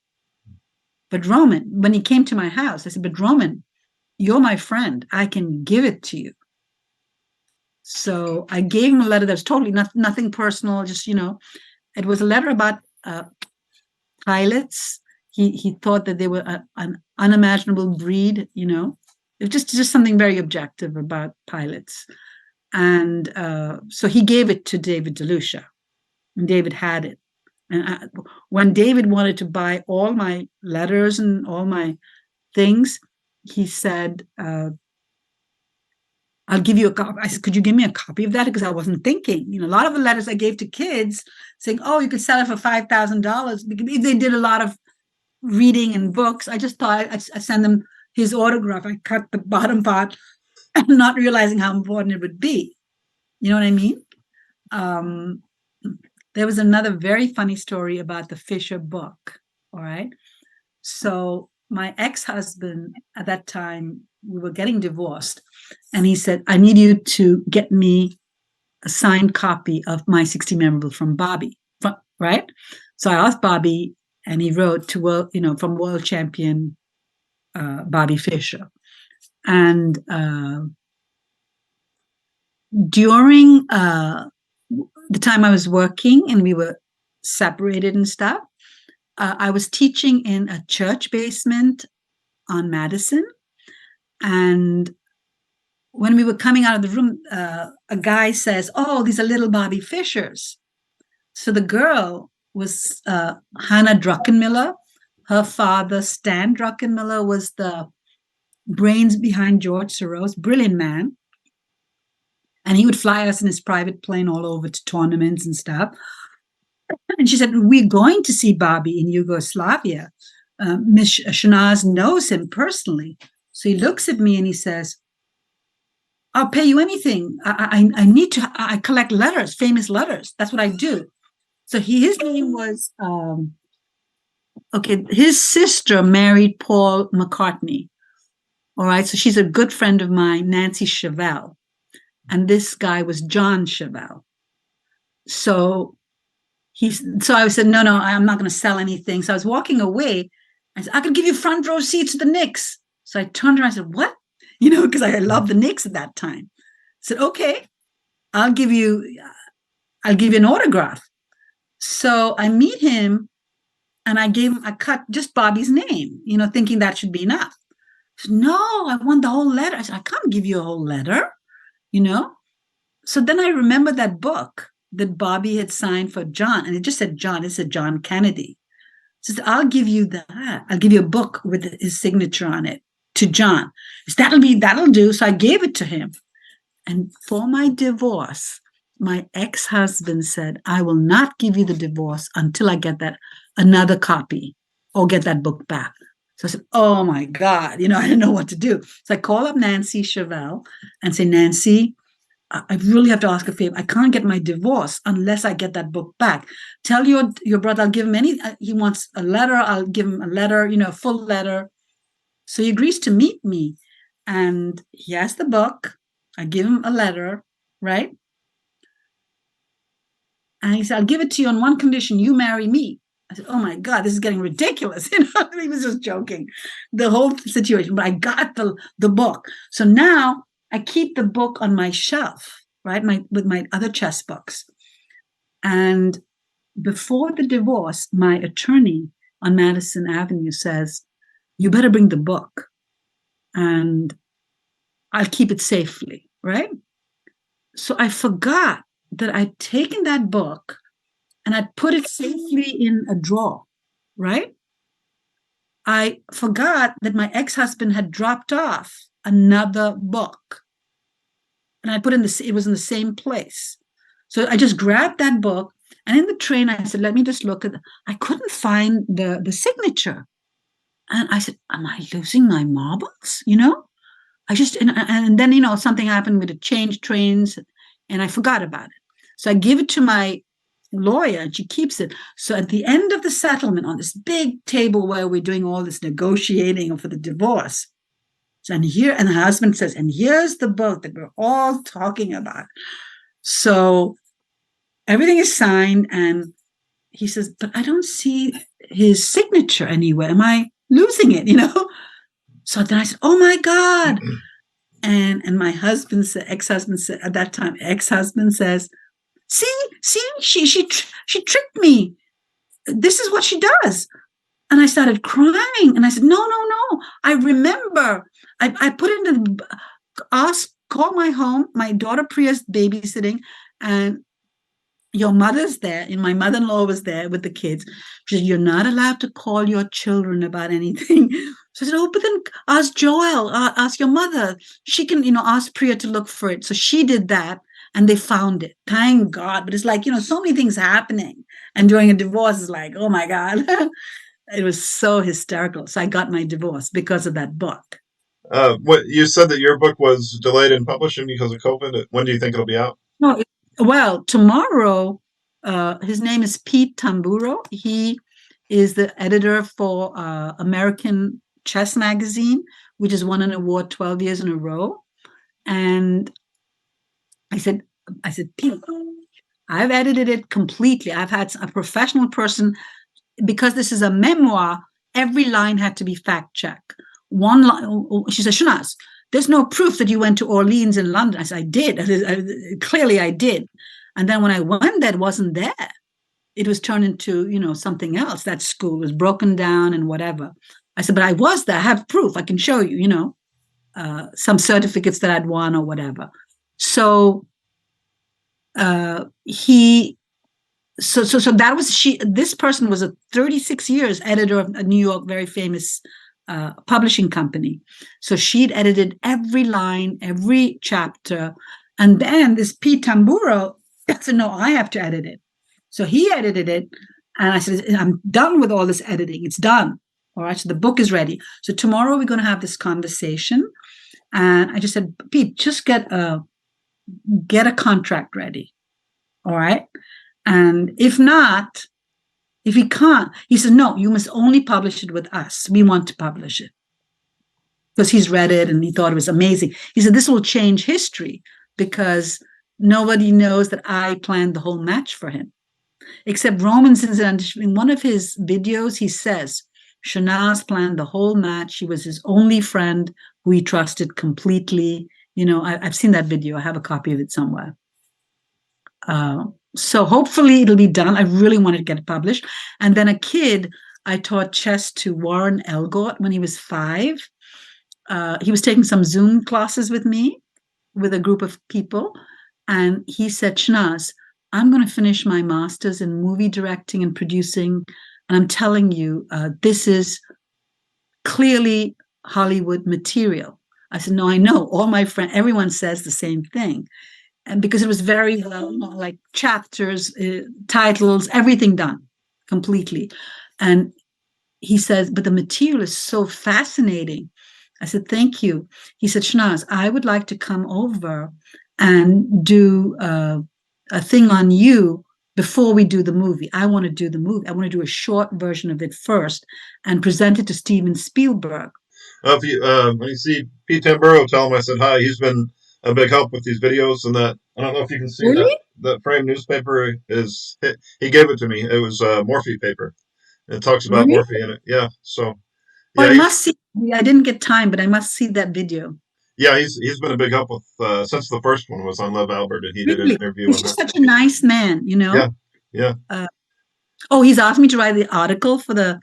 But Roman, when he came to my house, I said, but Roman, you're my friend. I can give it to you. So I gave him a letter that was totally nothing personal, just, it was a letter about pilots. He thought that they were an unimaginable breed, it was just something very objective about pilots. And so he gave it to David DeLucia, and David had it. And when David wanted to buy all my letters and all my things, he said, I'll give you a copy. I said, could you give me a copy of that? Because I wasn't thinking. A lot of the letters I gave to kids saying, oh, you could sell it for $5,000. If they did a lot of reading and books, I just thought I send them his autograph. I cut the bottom part, not realizing how important it would be. You know what I mean? There was another very funny story about the Fischer book. All right. So my ex-husband at that time, we were getting divorced, and he said, I need you to get me a signed copy of My 60 Memorable from Bobby, right? So I asked Bobby, and he wrote to from world champion Bobby Fischer. And during the time I was working and we were separated and stuff, I was teaching in a church basement on Madison. And when we were coming out of the room, a guy says, oh, these are little Bobby Fischers. So the girl was Hannah Druckenmiller. Her father, Stan Druckenmiller, was the brains behind George Soros, brilliant man. And he would fly us in his private plane all over to tournaments and stuff. And she said, we're going to see Bobby in Yugoslavia. Miss Shernaz knows him personally. So he looks at me and he says, I'll pay you anything. I need to, I collect letters, famous letters. That's what I do. So his name was, his sister married Paul McCartney. All right. So she's a good friend of mine, Nancy Chevelle. And this guy was John Chevelle. So I said, no, I'm not going to sell anything. So I was walking away. I said, I could give you front row seats to the Knicks. So I turned around and I said, what? Because I loved the Knicks at that time. I said, okay, I'll give you an autograph. So I meet him and I cut just Bobby's name, thinking that should be enough. He said, no, I want the whole letter. I said, I can't give you a whole letter, So then I remember that book that Bobby had signed for John, and it just said John. It said John Kennedy. He says, I'll give you that. I'll give you a book with his signature on it to John. He said, that'll do. So I gave it to him. And for my divorce, my ex-husband said, I will not give you the divorce until I get that another copy or get that book back. So I said, oh my God, I didn't know what to do. So I call up Nancy Chevelle and say, Nancy, I really have to ask a favor. I can't get my divorce unless I get that book back. Tell your brother, I'll give him he wants a letter. I'll give him a letter, a full letter. So he agrees to meet me and he has the book. I give him a letter, right? And he said, I'll give it to you on one condition, you marry me. I said, oh my God, this is getting ridiculous. He was just joking, the whole situation. But I got the book. So now I keep the book on my shelf, right? With my other chess books. And before the divorce, my attorney on Madison Avenue says, you better bring the book and I'll keep it safely, right? So I forgot that I'd taken that book and I'd put it safely in a drawer, right? I forgot that my ex-husband had dropped off another book. And I put it was in the same place. So I just grabbed that book. And in the train, I said, let me just look at it. I couldn't find the signature. And I said, am I losing my marbles? I just, and then, something happened with the change trains and I forgot about it. So I give it to my lawyer and she keeps it. So at the end of the settlement on this big table where we're doing all this negotiating for the divorce, and the husband says, and here's the book that we're all talking about. So everything is signed and he says, but I don't see his signature anywhere. Am I losing it? So then I said, oh my God. And my husband said, ex-husband said at that time, ex-husband says, see, she tricked me. This is what she does. And I started crying and I said, no. I remember I put it in call my home. My daughter Priya's babysitting and your mother's there. And my mother-in-law was there with the kids. She said, you're not allowed to call your children about anything. So I said, oh, but then ask Joel, ask your mother. She can, ask Priya to look for it. So she did that and they found it. Thank God. But it's like, so many things happening. And during a divorce, it's like, oh my God. It was so hysterical. So I got my divorce because of that book. What you said that your book was delayed in publishing because of COVID. When do you think it'll be out? No, well, tomorrow, his name is Pete Tamburo. He is the editor for American Chess Magazine, which has won an award 12 years in a row. And I said, Pete, I've edited it completely. I've had a professional person, because this is a memoir, every line had to be fact-checked. One line, she said, Shernaz, there's no proof that you went to Orleans in London. I said, I did. Clearly I did. And then when I went there, it wasn't there. It was turned into, something else. That school was broken down and whatever. I said, but I was there. I have proof. I can show you, some certificates that I'd won or whatever. So he so that was this person was a 36 years editor of a New York very famous publishing company. So she'd edited every line, every chapter. And then this Pete Tamburo said, no, I have to edit it. So he edited it. And I said, I'm done with all this editing. It's done. All right. So the book is ready. So tomorrow we're going to have this conversation. And I just said, Pete, just get a contract ready. All right. And if not, if he can't, he said, no, you must only publish it with us. We want to publish it. Because he's read it and he thought it was amazing. He said, this will change history because nobody knows that I planned the whole match for him. Except Romans, in one of his videos, he says, Shernaz planned the whole match. She was his only friend who he trusted completely. You know, I've seen that video. I have a copy of it somewhere. So hopefully it'll be done. I really wanted to get it published. And then a kid, I taught chess to Warren Elgort when he was 5. He was taking some Zoom classes with me, with a group of people. And he said, Shernaz, I'm going to finish my master's in movie directing and producing. And I'm telling you, this is clearly Hollywood material. I said, no, I know. All my friends, everyone says the same thing. And because it was very well, like chapters, titles, everything done completely. And he says, but the material is so fascinating. I said, thank you. He said, Shernaz, I would like to come over and do a thing on you before we do the movie. I want to do the movie. I want to do a short version of it first and present it to Steven Spielberg. If you, when you see Pete Tamburo, tell him I said hi. He's been a big help with these videos and that. I don't know if you can see Really? that frame newspaper is. He gave it to me. It was Morphe paper. It talks about Really? Morphe in it. Yeah. So Oh, yeah, I must see. I didn't get time, but I must see that video. he's been a big help with since the first one was on Love Albert and he did an Really? interview He's on that. just such a nice man, you Yeah. know? Yeah. Oh, he's asked me to write the article for the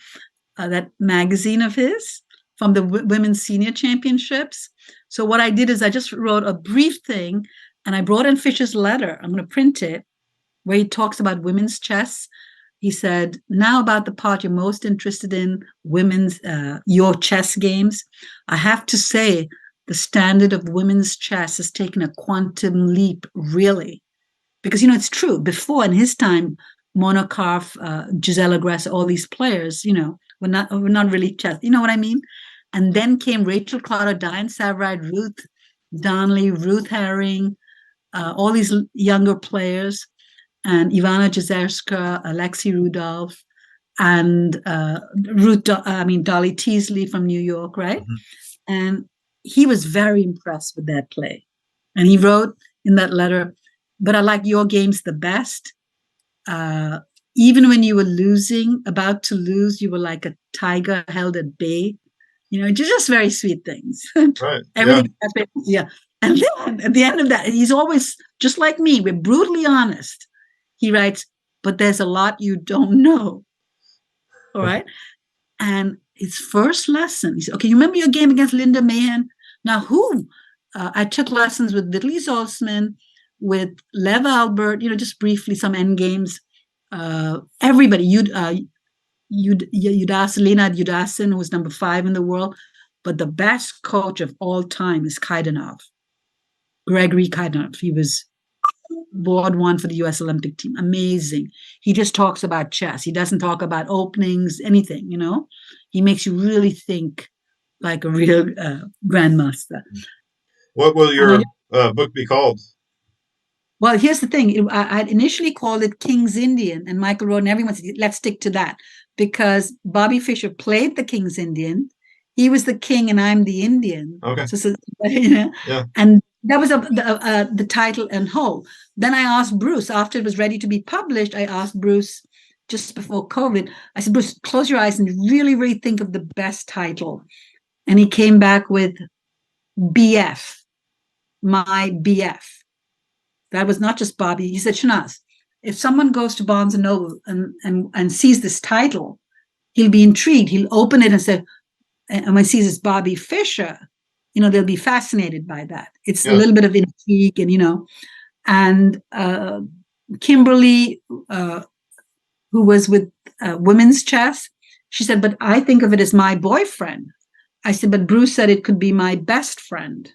that magazine of his from the women's senior championships. So what I did is I just wrote a brief thing and I brought in Fischer's letter. I'm going to print it where he talks about women's chess. He said, now about the part you're most interested in, women's, your chess games. I have to say the standard of women's chess has taken a quantum leap, really. Because, you know, it's true. Before, in his time, Mona Karpov, Gisela Gress, all these players, you know, were not really chess. You know what I mean? And then came Rachel Clauder, Diane Savride, Ruth Donnelly, Ruth Herring, all these younger players, and Ivana Jezerska, Alexei Rudolph, and Dolly Teasley from New York, right? Mm-hmm. And he was very impressed with that play. And he wrote in that letter, but I like your games the best. Even when you were losing, about to lose, you were like a tiger held at bay. You know, just very sweet things. Right. Everything. Yeah. And then at the end of that, he's always just like me. We're brutally honest. He writes, but there's a lot you don't know. All right. And his first lesson, he said, okay, you remember your game against Linda Mahan? Now, who? I took lessons with Vitaly Zaltzman, with Lev Albert, you know, just briefly, some end games. Everybody, Lena Yudasin, who was number 5 in the world. But the best coach of all time is Kaidanov, Gregory Kaidanov. He was board 1 for the U.S. Olympic team. Amazing. He just talks about chess. He doesn't talk about openings, anything, you know. He makes you really think like a real grandmaster. What will your book be called? Well, here's the thing. I initially called it King's Indian, and Michael wrote, and everyone said, let's stick to that, because Bobby Fischer played the King's Indian. He was the king, and I'm the Indian. Okay. So you know, yeah. And that was the title and whole. Then I asked Bruce, after it was ready to be published, I asked Bruce just before COVID, I said, Bruce, close your eyes and really, really think of the best title. And he came back with BF, my BF. That was not just Bobby. He said, Shernaz, if someone goes to Barnes & Noble and sees this title, he'll be intrigued. He'll open it and say, and when he sees it's Bobby Fischer, you know, they'll be fascinated by that. It's a little bit of intrigue and, you know, and Kimberly who was with women's chess. She said, but I think of it as my boyfriend. I said, but Bruce said it could be my best friend.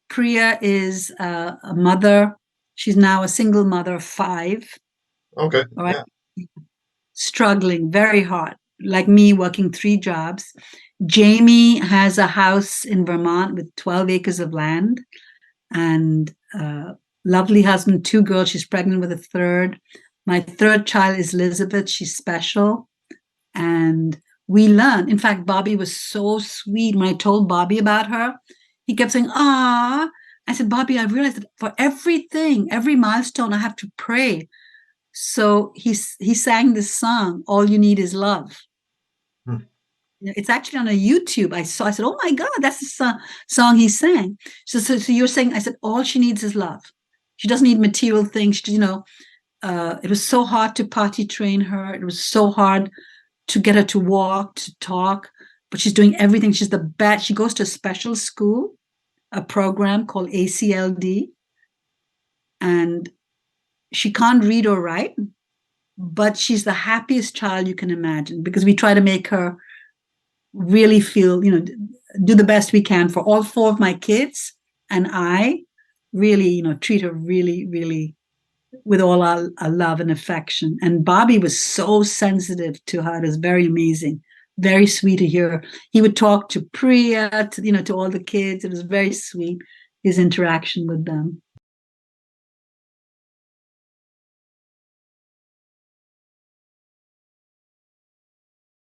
Priya is a mother. She's now a single mother of 5. Okay. All right. Yeah. Struggling very hard, like me, working 3 jobs. Jamie has a house in Vermont with 12 acres of land and lovely husband, 2 girls. She's pregnant with a 3rd. My 3rd child is Elizabeth. She's special. And we learned. In fact, Bobby was so sweet. When I told Bobby about her, he kept saying, "Ah." I said, Bobby, I realized that for everything, every milestone, I have to pray. So he sang this song, "All You Need Is Love." Hmm. It's actually on a YouTube. I said, oh my God, that's the song he sang. So you're saying, I said, all she needs is love. She doesn't need material things. She, it was so hard to potty train her. It was so hard to get her to walk, to talk, but she's doing everything. She's the best. She goes to a special school, a program called ACLD, and she can't read or write, but she's the happiest child you can imagine because we try to make her really feel, do the best we can for all 4 of my kids. And I really, treat her really, really with all our love and affection. And Bobby was so sensitive to her. It was very amazing, very sweet to hear. He would talk to Priya, to all the kids. It was very sweet, his interaction with them.